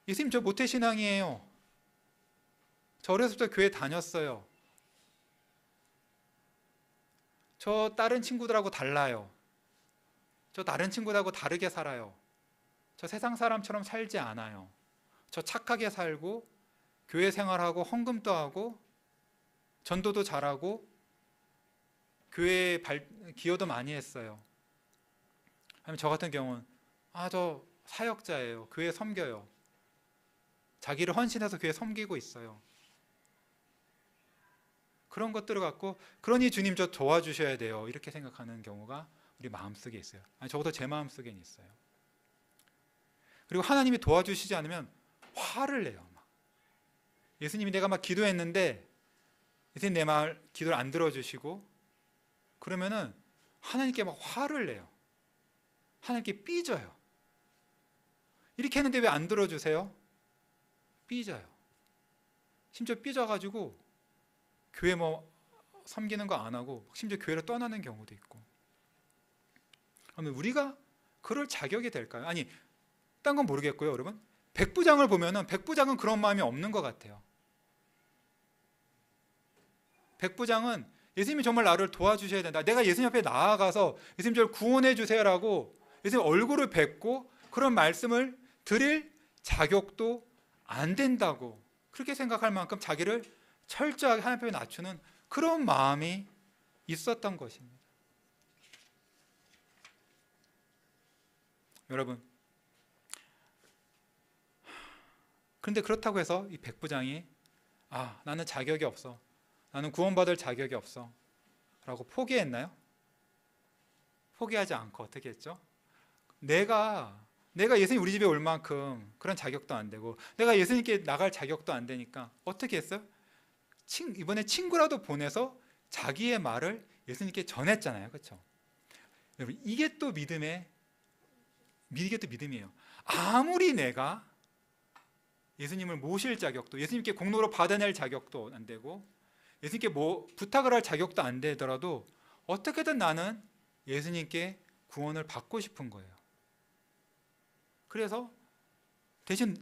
예수님 저 모태신앙이에요. 저 어렸을 때 교회 다녔어요. 저 다른 친구들하고 달라요. 저 다른 친구들하고 다르게 살아요. 저 세상 사람처럼 살지 않아요. 저 착하게 살고 교회 생활하고 헌금도 하고 전도도 잘하고 교회에 기여도 많이 했어요. 아니면 저 같은 경우는 저 사역자예요. 교회 섬겨요. 자기를 헌신해서 교회 섬기고 있어요. 그런 것들을 갖고 그러니 주님 저 도와주셔야 돼요. 이렇게 생각하는 경우가 우리 마음속에 있어요. 적어도 제 마음속에는 있어요. 그리고 하나님이 도와주시지 않으면 화를 내요. 예수님이 내가 막 기도했는데 예수님 내 말 기도를 안 들어주시고 그러면은 하나님께 막 화를 내요. 하나님께 삐져요. 이렇게 했는데 왜 안 들어주세요? 삐져요. 심지어 삐져가지고 교회 섬기는 거 안 하고 심지어 교회를 떠나는 경우도 있고. 그러면 우리가 그럴 자격이 될까요? 아니, 딴 건 모르겠고요, 여러분. 백부장을 보면은 백부장은 그런 마음이 없는 것 같아요. 백부장은 예수님이 정말 나를 도와주셔야 된다. 내가 예수님 앞에 나아가서 예수님 저를 구원해 주세요라고 예수님 얼굴을 뵙고 그런 말씀을 드릴 자격도 안 된다고 그렇게 생각할 만큼 자기를 철저하게 하나님 앞에 낮추는 그런 마음이 있었던 것입니다. 여러분, 그런데 그렇다고 해서 이 백부장이 나는 자격이 없어, 나는 구원받을 자격이 없어 라고 포기했나요? 포기하지 않고 어떻게 했죠? 내가 예수님 우리 집에 올 만큼 그런 자격도 안 되고 내가 예수님께 나갈 자격도 안 되니까 어떻게 했어요? 이번에 친구라도 보내서 자기의 말을 예수님께 전했잖아요. 그렇죠? 여러분, 이게 또 믿음이에요. 아무리 내가 예수님을 모실 자격도, 예수님께 공로로 받아낼 자격도 안 되고 예수님께 부탁을 할 자격도 안 되더라도 어떻게든 나는 예수님께 구원을 받고 싶은 거예요. 그래서 대신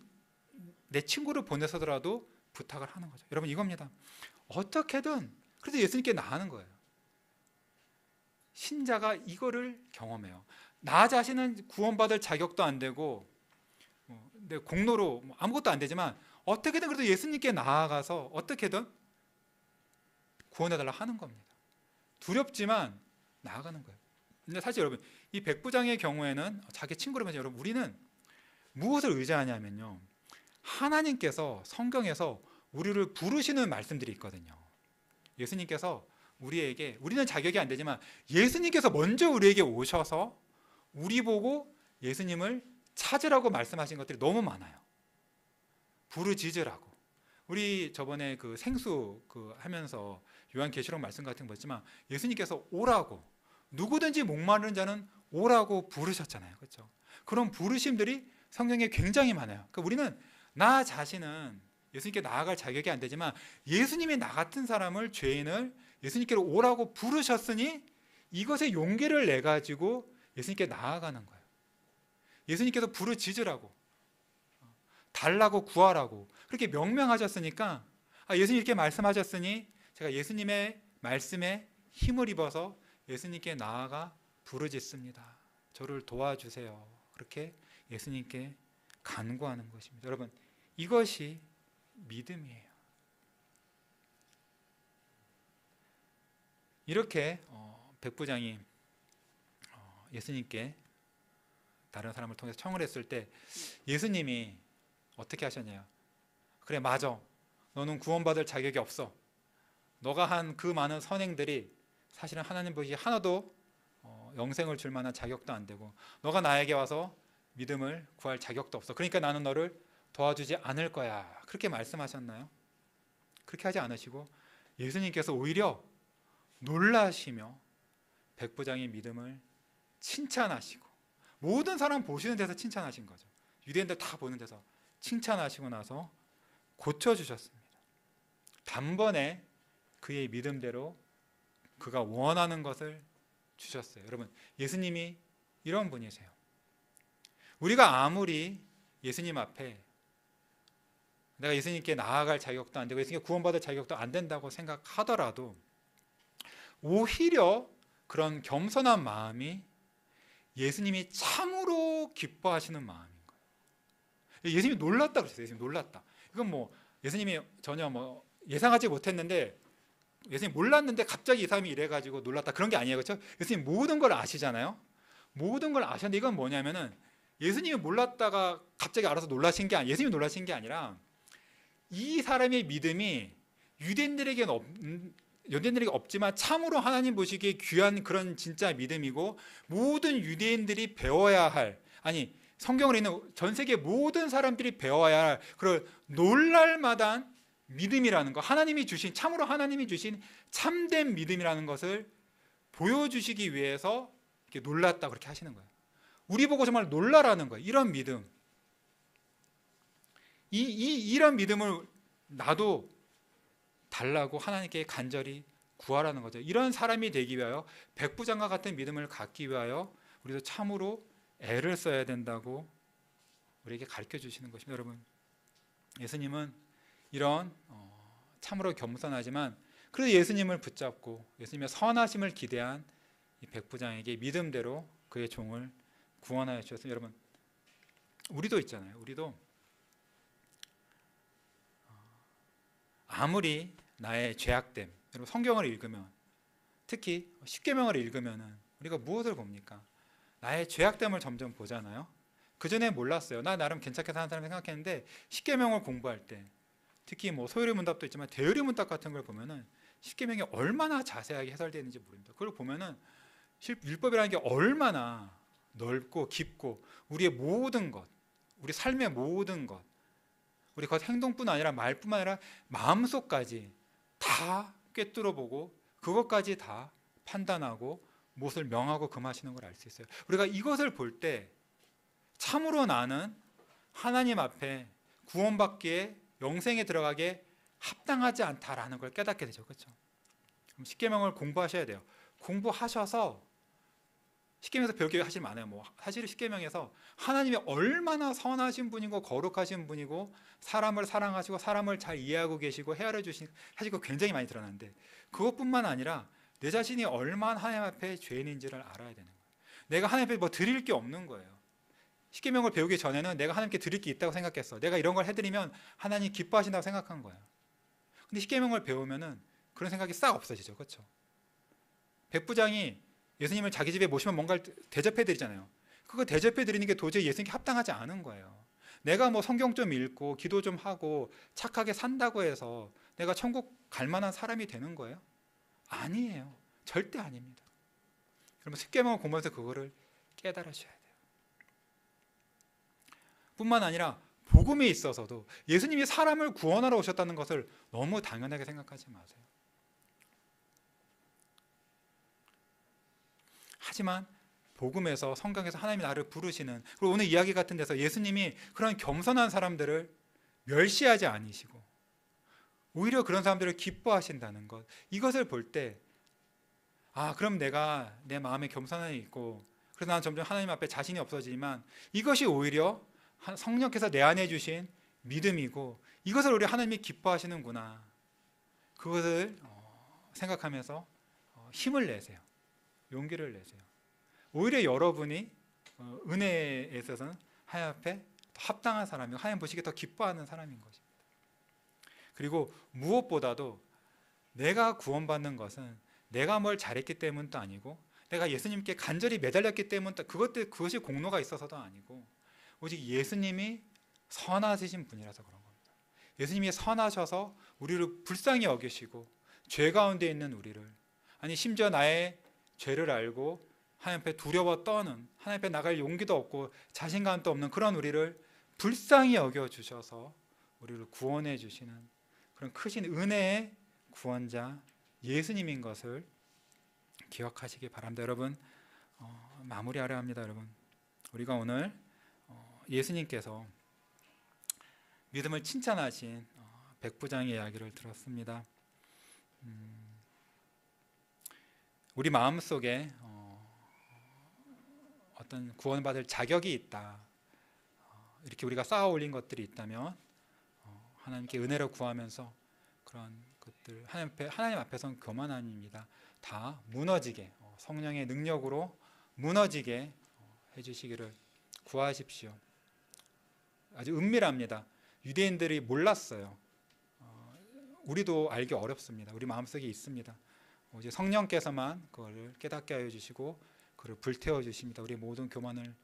내 친구를 보내서더라도 부탁을 하는 거죠. 여러분, 이겁니다. 어떻게든 그래서 예수님께 나가는 거예요. 신자가 이거를 경험해요. 나 자신은 구원받을 자격도 안 되고 내 공로로 아무것도 안 되지만 어떻게든 그래도 예수님께 나아가서 어떻게든 구원해달라 하는 겁니다. 두렵지만 나아가는 거예요. 근데 사실 여러분, 이 백부장의 경우에는 자기 친구를 보면 여러분, 우리는 무엇을 의지하냐면요, 하나님께서 성경에서 우리를 부르시는 말씀들이 있거든요. 예수님께서 우리는 자격이 안 되지만 예수님께서 먼저 우리에게 오셔서 우리 보고 예수님을 찾으라고 말씀하신 것들이 너무 많아요. 부르짖으라고. 우리 저번에 생수 하면서 요한계시록 말씀 같은 거 있지만 예수님께서 오라고, 누구든지 목마른 자는 오라고 부르셨잖아요. 그렇죠? 그런 부르심들이 성경에 굉장히 많아요. 그러니까 우리는 나 자신은 예수님께 나아갈 자격이 안 되지만 예수님이 나 같은 사람을, 죄인을 예수님께로 오라고 부르셨으니 이것에 용기를 내 가지고 예수님께 나아가는 거예요. 예수님께서 부르짖으라고, 달라고, 구하라고 그렇게 명명하셨으니까 예수님 이렇게 말씀하셨으니 제가 예수님의 말씀에 힘을 입어서 예수님께 나아가 부르짖습니다. 저를 도와주세요. 그렇게 예수님께 간구하는 것입니다. 여러분, 이것이 믿음이에요. 이렇게 백부장이 예수님께 다른 사람을 통해서 청을 했을 때 예수님이 어떻게 하셨냐요? 그래, 맞아. 너는 구원받을 자격이 없어. 너가 한 그 많은 선행들이 사실은 하나님 보시기에 하나도 영생을 줄 만한 자격도 안 되고 너가 나에게 와서 믿음을 구할 자격도 없어. 그러니까 나는 너를 도와주지 않을 거야. 그렇게 말씀하셨나요? 그렇게 하지 않으시고 예수님께서 오히려 놀라시며 백부장의 믿음을 칭찬하시고 모든 사람 보시는 데서 칭찬하신 거죠. 유대인들 다 보는 데서 칭찬하시고 나서 고쳐주셨습니다. 단번에 그의 믿음대로 그가 원하는 것을 주셨어요. 여러분, 예수님이 이런 분이세요. 우리가 아무리 예수님 앞에 내가 예수님께 나아갈 자격도 안 되고 예수님께 구원받을 자격도 안 된다고 생각하더라도 오히려 그런 겸손한 마음이 예수님이 참으로 기뻐하시는 마음인 거예요. 예수님이 놀랐다 그러셨어요. 예수님 놀랐다. 이건 뭐 예수님이 전혀 뭐 예상하지 못했는데 예수님 몰랐는데 갑자기 이 사람이 이래가지고 놀랐다 그런 게 아니에요. 그렇죠? 예수님 모든 걸 아시잖아요. 모든 걸 아셨는데 이건 뭐냐면은 예수님이 몰랐다가 갑자기 알아서 놀라신 게 아니라 예수님이 놀라신 게 아니라 이 사람의 믿음이 유대인들에게는 없지만 참으로 하나님 보시기에 귀한 그런 진짜 믿음이고 모든 유대인들이 배워야 할 아니 성경을 읽는 전 세계 모든 사람들이 배워야 할 그런 놀랄만한 믿음이라는 거 하나님이 주신 참으로 하나님이 주신 참된 믿음이라는 것을 보여주시기 위해서 이렇게 놀랐다 그렇게 하시는 거예요. 우리 보고 정말 놀라라는 거예요. 이런 믿음 이런 믿음을 나도 달라고 하나님께 간절히 구하라는 거죠. 이런 사람이 되기 위하여 백부장과 같은 믿음을 갖기 위하여 우리도 참으로 애를 써야 된다고 우리에게 가르쳐 주시는 것입니다. 여러분, 예수님은 이런 참으로 겸손하지만 그래도 예수님을 붙잡고 예수님의 선하심을 기대한 이 백부장에게 믿음대로 그의 종을 구원하여 주셨습니다. 여러분, 우리도 있잖아요. 우리도 아무리 나의 죄악됨, 여러분 성경을 읽으면 특히 십계명을 읽으면은 우리가 무엇을 봅니까? 나의 죄악됨을 점점 보잖아요. 그 전에 몰랐어요. 나 나름 괜찮게 사는 사람 생각했는데 십계명을 공부할 때 특히 뭐 소요리 문답도 있지만 대요리 문답 같은 걸 보면은 십계명이 얼마나 자세하게 해설되어 있는지 모릅니다. 그걸 보면은 율법이라는 게 얼마나 넓고 깊고 우리의 모든 것, 우리 삶의 모든 것, 우리 겉 행동뿐 아니라 말뿐만 아니라 마음속까지 다 꿰뚫어 보고 그것까지 다 판단하고 무엇을 명하고 금하시는 걸 알 수 있어요. 우리가 이것을 볼 때 참으로 나는 하나님 앞에 구원받기에 영생에 들어가기에 합당하지 않다라는 걸 깨닫게 되죠. 그렇죠? 그럼 십계명을 공부하셔야 돼요. 공부하셔서 십계명에서 배울 게 사실 많아요. 뭐 사실 십계명에서 하나님이 얼마나 선하신 분이고 거룩하신 분이고 사람을 사랑하시고 사람을 잘 이해하고 계시고 헤아려 주신 사실 그거 굉장히 많이 드러나는데 그것뿐만 아니라 내 자신이 얼마나 하나님 앞에 죄인인지를 알아야 되는 거예요. 내가 하나님 앞에 뭐 드릴 게 없는 거예요. 십계명을 배우기 전에는 내가 하나님께 드릴 게 있다고 생각했어. 내가 이런 걸 해드리면 하나님 기뻐하신다고 생각한 거예요. 근데 십계명을 배우면은 그런 생각이 싹 없어지죠. 그렇죠? 백부장이 예수님을 자기 집에 모시면 뭔가를 대접해 드리잖아요. 그거 대접해 드리는 게 도저히 예수님께 합당하지 않은 거예요. 내가 뭐 성경 좀 읽고 기도 좀 하고 착하게 산다고 해서 내가 천국 갈 만한 사람이 되는 거예요? 아니에요. 절대 아닙니다. 그러면 십계명을 공부해서 그거를 깨달으셔야 돼요. 뿐만 아니라 복음에 있어서도 예수님이 사람을 구원하러 오셨다는 것을 너무 당연하게 생각하지 마세요. 하지만 복음에서 성경에서 하나님이 나를 부르시는 그리고 오늘 이야기 같은 데서 예수님이 그런 겸손한 사람들을 멸시하지 않으시고 오히려 그런 사람들을 기뻐하신다는 것 이것을 볼 때 그럼 내가 내 마음에 겸손함이 있고 그래서 나는 점점 하나님 앞에 자신이 없어지지만 이것이 오히려 성령께서 내 안에 주신 믿음이고 이것을 우리 하나님이 기뻐하시는구나 그것을 생각하면서 힘을 내세요. 용기를 내세요. 오히려 여러분이 은혜에 있어서는 하나님 앞에 더 합당한 사람이고 하나님 보시기에 더 기뻐하는 사람인 것입니다. 그리고 무엇보다도 내가 구원받는 것은 내가 뭘 잘했기 때문도 아니고 내가 예수님께 간절히 매달렸기 때문도 그것이 공로가 있어서도 아니고 오직 예수님이 선하신 분이라서 그런 겁니다. 예수님이 선하셔서 우리를 불쌍히 여기시고 죄 가운데 있는 우리를, 아니 심지어 나의 죄를 알고 하나님 앞에 두려워 떠는, 하나님 앞에 나갈 용기도 없고 자신감도 없는 그런 우리를 불쌍히 여겨주셔서 우리를 구원해 주시는 그런 크신 은혜의 구원자 예수님인 것을 기억하시기 바랍니다. 여러분, 마무리하려 합니다. 여러분, 우리가 오늘 예수님께서 믿음을 칭찬하신 백부장의 이야기를 들었습니다. 우리 마음속에 어떤 구원받을 자격이 있다, 이렇게 우리가 쌓아 올린 것들이 있다면 하나님께 은혜를 구하면서 그런 것들 하나님 앞에서는 교만함입니다. 다 무너지게, 성령의 능력으로 무너지게 해주시기를 구하십시오. 아주 은밀합니다. 유대인들이 몰랐어요. 우리도 알기 어렵습니다. 우리 마음속에 있습니다. 오직 성령께서만 그거를 깨닫게 하여 주시고 그를 불태워 주십니다. 우리 모든 교만을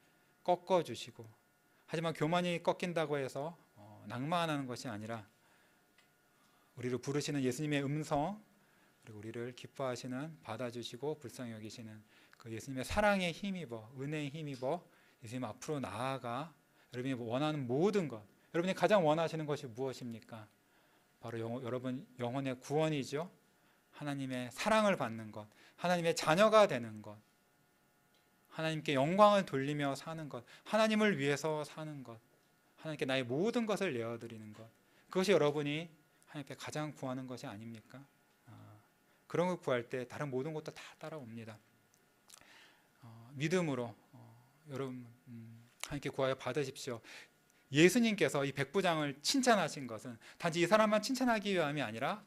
꺾어 주시고, 하지만 교만이 꺾인다고 해서 낭만하는 것이 아니라 우리를 부르시는 예수님의 음성, 그리고 우리를 기뻐하시는, 받아주시고 불쌍히 여기시는 그 예수님의 사랑에 힘입어, 은혜에 힘입어 예수님 앞으로 나아가 여러분이 원하는 모든 것, 여러분이 가장 원하시는 것이 무엇입니까? 바로 여러분 영혼의 구원이죠. 하나님의 사랑을 받는 것, 하나님의 자녀가 되는 것, 하나님께 영광을 돌리며 사는 것, 하나님을 위해서 사는 것, 하나님께 나의 모든 것을 내어드리는 것, 그것이 여러분이 하나님께 가장 구하는 것이 아닙니까? 그런 걸 구할 때 다른 모든 것도 다 따라옵니다. 믿음으로 여러분 하나님께 구하여 받으십시오. 예수님께서 이 백부장을 칭찬하신 것은 단지 이 사람만 칭찬하기 위함이 아니라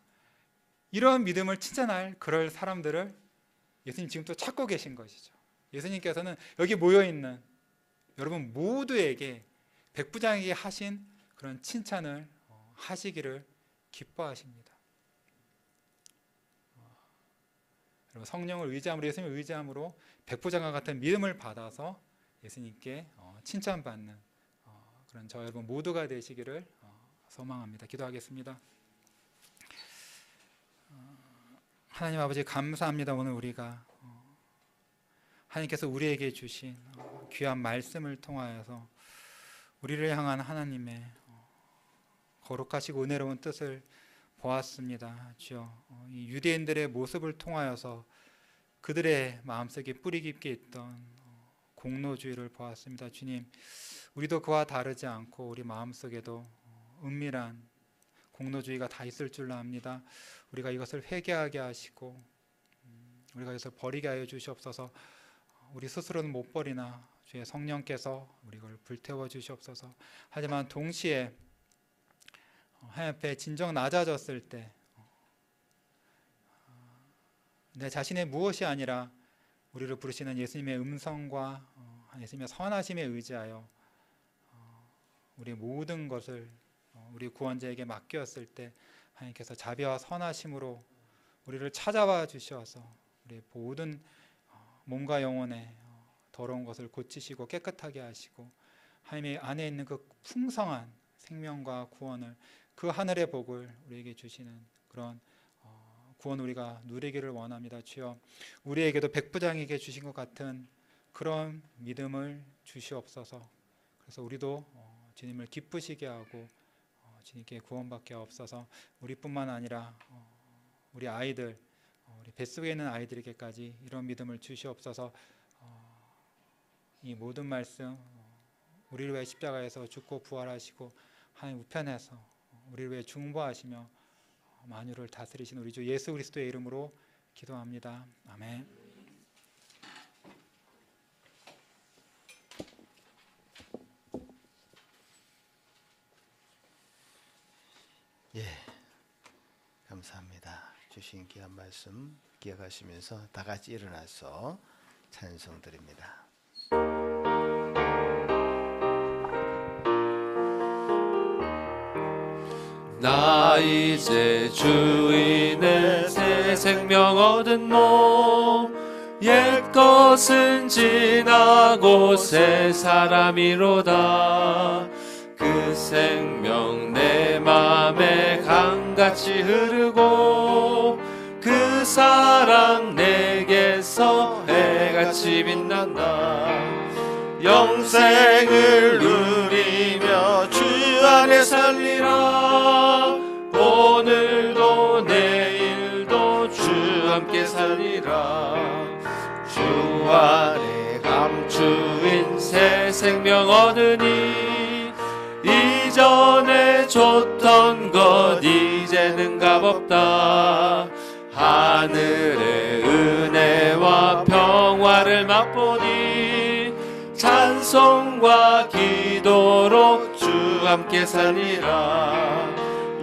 이런 믿음을 칭찬할 그럴 사람들을 예수님 지금 또 찾고 계신 것이죠. 예수님께서는 여기 모여있는 여러분 모두에게 백부장에게 하신 그런 칭찬을 하시기를 기뻐하십니다. 여러분, 성령을 의지함으로, 예수님을 의지함으로 백부장과 같은 믿음을 받아서 예수님께 칭찬받는 그런 저 여러분 모두가 되시기를 소망합니다. 기도하겠습니다. 하나님 아버지, 감사합니다. 오늘 우리가 하나님께서 우리에게 주신 귀한 말씀을 통하여서 우리를 향한 하나님의 거룩하시고 은혜로운 뜻을 보았습니다. 주여, 이 유대인들의 모습을 통하여서 그들의 마음속에 뿌리 깊게 있던 공로주의를 보았습니다. 주님, 우리도 그와 다르지 않고 우리 마음속에도 은밀한 공로주의가 다 있을 줄로 압니다. 우리가 이것을 회개하게 하시고 우리가 이것을 버리게 하여 주시옵소서. 우리 스스로는 못 버리나 주의 성령께서 우리를 불태워 주시옵소서. 하지만 동시에 하나님 앞에 진정 낮아졌을 때 내 자신의 무엇이 아니라 우리를 부르시는 예수님의 음성과 예수님의 선하심에 의지하여 우리 모든 것을 우리 구원자에게 맡겼을 때 하나님께서 자비와 선하심으로 우리를 찾아와 주셔서 우리 모든 몸과 영혼의 더러운 것을 고치시고 깨끗하게 하시고 하나님의 안에 있는 그 풍성한 생명과 구원을, 그 하늘의 복을 우리에게 주시는 그런 구원 우리가 누리기를 원합니다. 주여, 우리에게도 백부장에게 주신 것 같은 그런 믿음을 주시옵소서. 그래서 우리도 주님을 기쁘시게 하고 주님께 구원받게 하옵소서. 우리뿐만 아니라 우리 아이들, 우리 뱃속에 있는 아이들에게까지 이런 믿음을 주시옵소서. 이 모든 말씀 우리를 위해 십자가에서 죽고 부활하시고 하나님 우편에서 우리를 위해 중보하시며 만유를 다스리신 우리 주 예수 그리스도의 이름으로 기도합니다. 아멘. 예, 감사합니다. 주신 귀한 말씀 기억하시면서 다 같이 일어나서 찬송 드립니다. 나 이제 주인의 새 생명 얻은 몸, 옛것은 지나고 새 사람이로다. 그 생명 내 맘에 강같이 흐르고 그 사랑 내게서 해같이 빛난다. 영생을 누리며 주 안에 살리라. 오늘도 내일도 주 함께 살리라. 주 안에 감추인 새 생명 얻으니 이전에 줬던 것 이제는 값없다. 하늘의 은혜와 평화를 맛보니 찬송과 기도로 주 함께 살리라.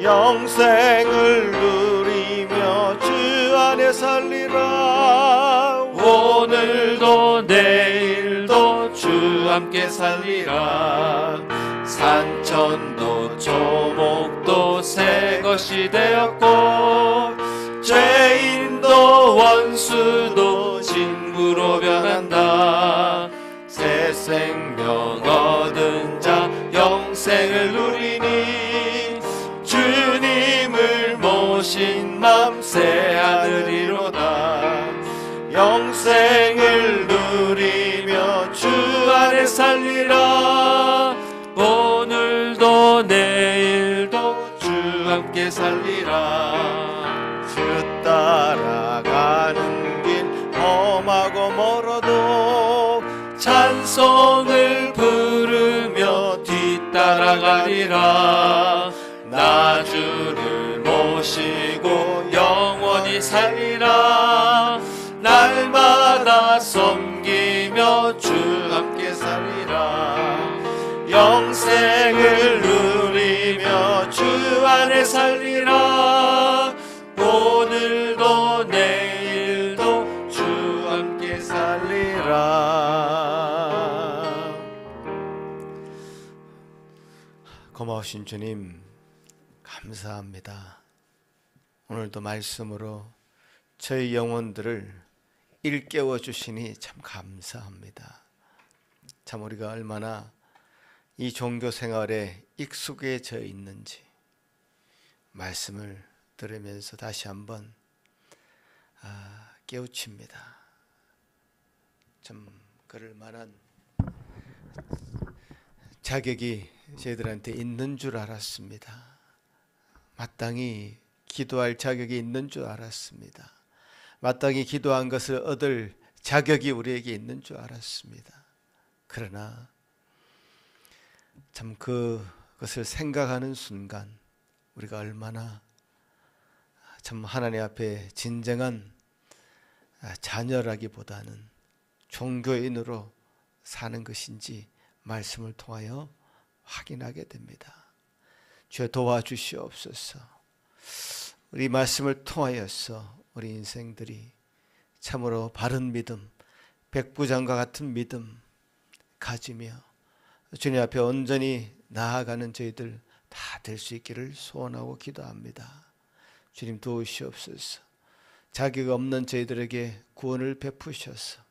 영생을 누리며 주 안에 살리라. 오늘도 내일도 주 함께 살리라. 산천도 초목도 새 것이 되었고 죄인도 원수도 친구로 변한다. 새 생명 얻은 자 영생을 누리니 주님을 모신 맘 새 하늘이로다. 영생을 누리며 주 안에 살리라. 오늘도 내일도 주 함께 살리라. 주 따라가는 길 험하고 멀어도 찬송을 부르며 뒤따라가리라. 나 주를 모시고 영원히 살리라. 날마다 섬기며 주 함께 살리라. 영생을 누리며 주 안에 살리라. 오늘도 내일도 주 함께 살리라. 고마우신 주님 감사합니다. 오늘도 말씀으로 저희 영혼들을 일깨워 주시니 참 감사합니다. 참 우리가 얼마나 이 종교 생활에 익숙해져 있는지 말씀을 들으면서 다시 한번 깨우칩니다. 참 그럴 만한 자격이 저희들한테 있는 줄 알았습니다. 마땅히 기도할 자격이 있는 줄 알았습니다. 마땅히 기도한 것을 얻을 자격이 우리에게 있는 줄 알았습니다. 그러나 참 그것을 생각하는 순간 우리가 얼마나 참 하나님 앞에 진정한 자녀라기보다는 종교인으로 사는 것인지 말씀을 통하여 확인하게 됩니다. 주여 도와주시옵소서. 우리 말씀을 통하여서 우리 인생들이 참으로 바른 믿음, 백부장과 같은 믿음 가지며 주님 앞에 온전히 나아가는 저희들 다 될 수 있기를 소원하고 기도합니다. 주님 도우시옵소서. 자격 없는 저희들에게 구원을 베푸셔서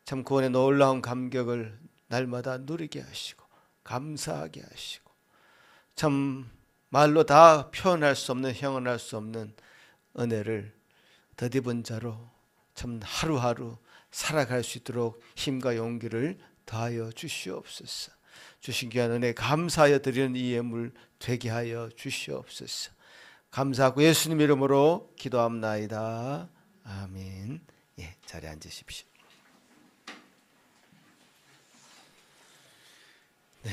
참 구원의 놀라운 감격을 날마다 누리게 하시고 감사하게 하시고 참 말로 다 표현할 수 없는 형언할 수 없는 은혜를 덧입은 자로 참 하루하루 살아갈 수 있도록 힘과 용기를 더하여 주시옵소서. 주신 귀한 은혜 감사하여 드리는 이 예물 되게 하여 주시옵소서. 감사하고 예수님 이름으로 기도합나이다. 아멘. 예, 자리에 앉으십시오. 네,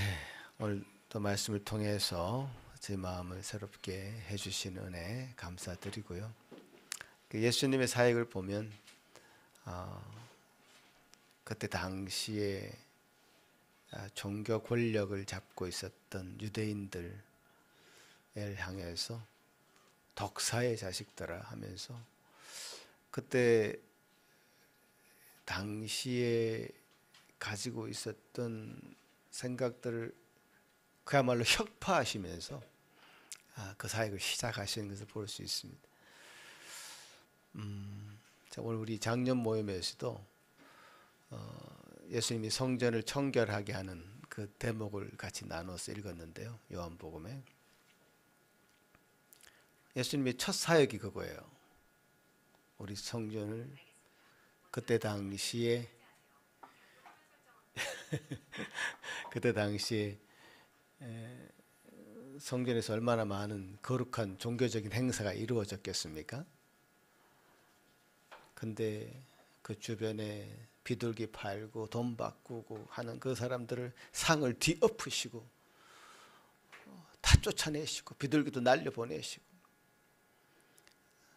오늘 또 말씀을 통해서 제 마음을 새롭게 해주신 은혜 감사드리고요. 예수님의 사역을 보면 그때 당시에 종교 권력을 잡고 있었던 유대인들을 향해서 독사의 자식들아 하면서 그때 당시에 가지고 있었던 생각들을 그야말로 혁파하시면서 그 사역을 시작하시는 것을 볼 수 있습니다. 오늘 우리 작년 모임에서도 예수님이 성전을 청결하게 하는 그 대목을 같이 나눠서 읽었는데요. 요한복음에 예수님의 첫 사역이 그거예요. 우리 성전을 그때 당시에 성전에서 얼마나 많은 거룩한 종교적인 행사가 이루어졌겠습니까? 근데 그 주변에 비둘기 팔고 돈 바꾸고 하는 그 사람들을 상을 뒤엎으시고 다 쫓아내시고 비둘기도 날려보내시고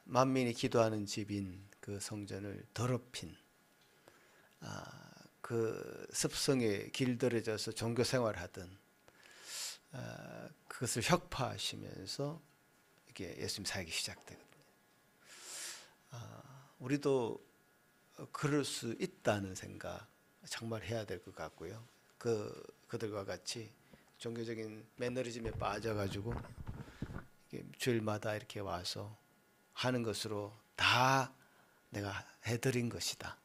만민이 기도하는 집인 그 성전을 더럽힌 그 습성에 길들여져서 종교 생활하던 그것을 혁파하시면서 이게 예수님 사역이 시작되거든요. 우리도 그럴 수 있다는 생각 정말 해야 될 것 같고요. 그들과 같이 종교적인 매너리즘에 빠져가지고 주일마다 이렇게 와서 하는 것으로 다 내가 해드린 것이다.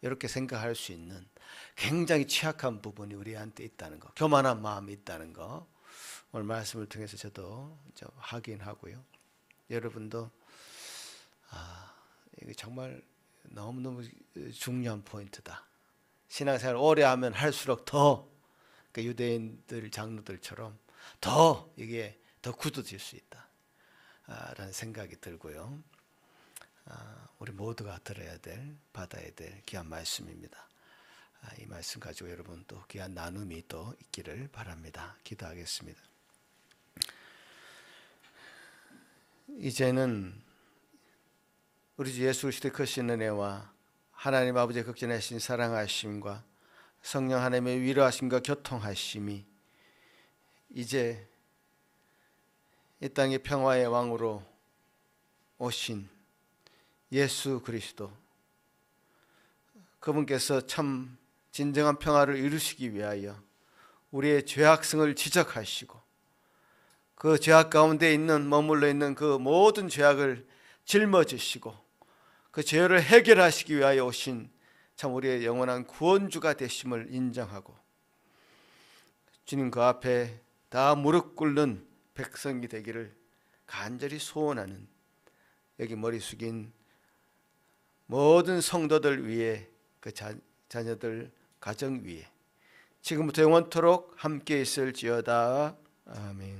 이렇게 생각할 수 있는 굉장히 취약한 부분이 우리한테 있다는 거, 교만한 마음이 있다는 거 오늘 말씀을 통해서 저도 확인하고요. 여러분도 이게 정말 너무너무 중요한 포인트다. 신앙생활 오래 하면 할수록 더 유대인들 장로들처럼 더 이게 더 굳어질 수 있다 라는 생각이 들고요. 우리 모두가 들어야 될, 받아야 될 귀한 말씀입니다. 이 말씀 가지고 여러분 또 귀한 나눔이 또 있기를 바랍니다. 기도하겠습니다. 이제는 우리 주 예수 그리스도의 크신 은혜와 하나님 아버지의 극진하신 사랑하심과 성령 하나님의 위로하심과 교통하심이 이제 이 땅의 평화의 왕으로 오신 예수 그리스도, 그분께서 참 진정한 평화를 이루시기 위하여 우리의 죄악성을 지적하시고 그 죄악 가운데 머물러 있는 그 모든 죄악을 짊어지시고 그 죄를 해결하시기 위하여 오신 참 우리의 영원한 구원주가 되심을 인정하고 주님 그 앞에 다 무릎 꿇는 백성이 되기를 간절히 소원하는 여기 머리 숙인 모든 성도들 위해 그 자녀들 가정 위에 지금부터 영원토록 함께 있을지어다. 아멘.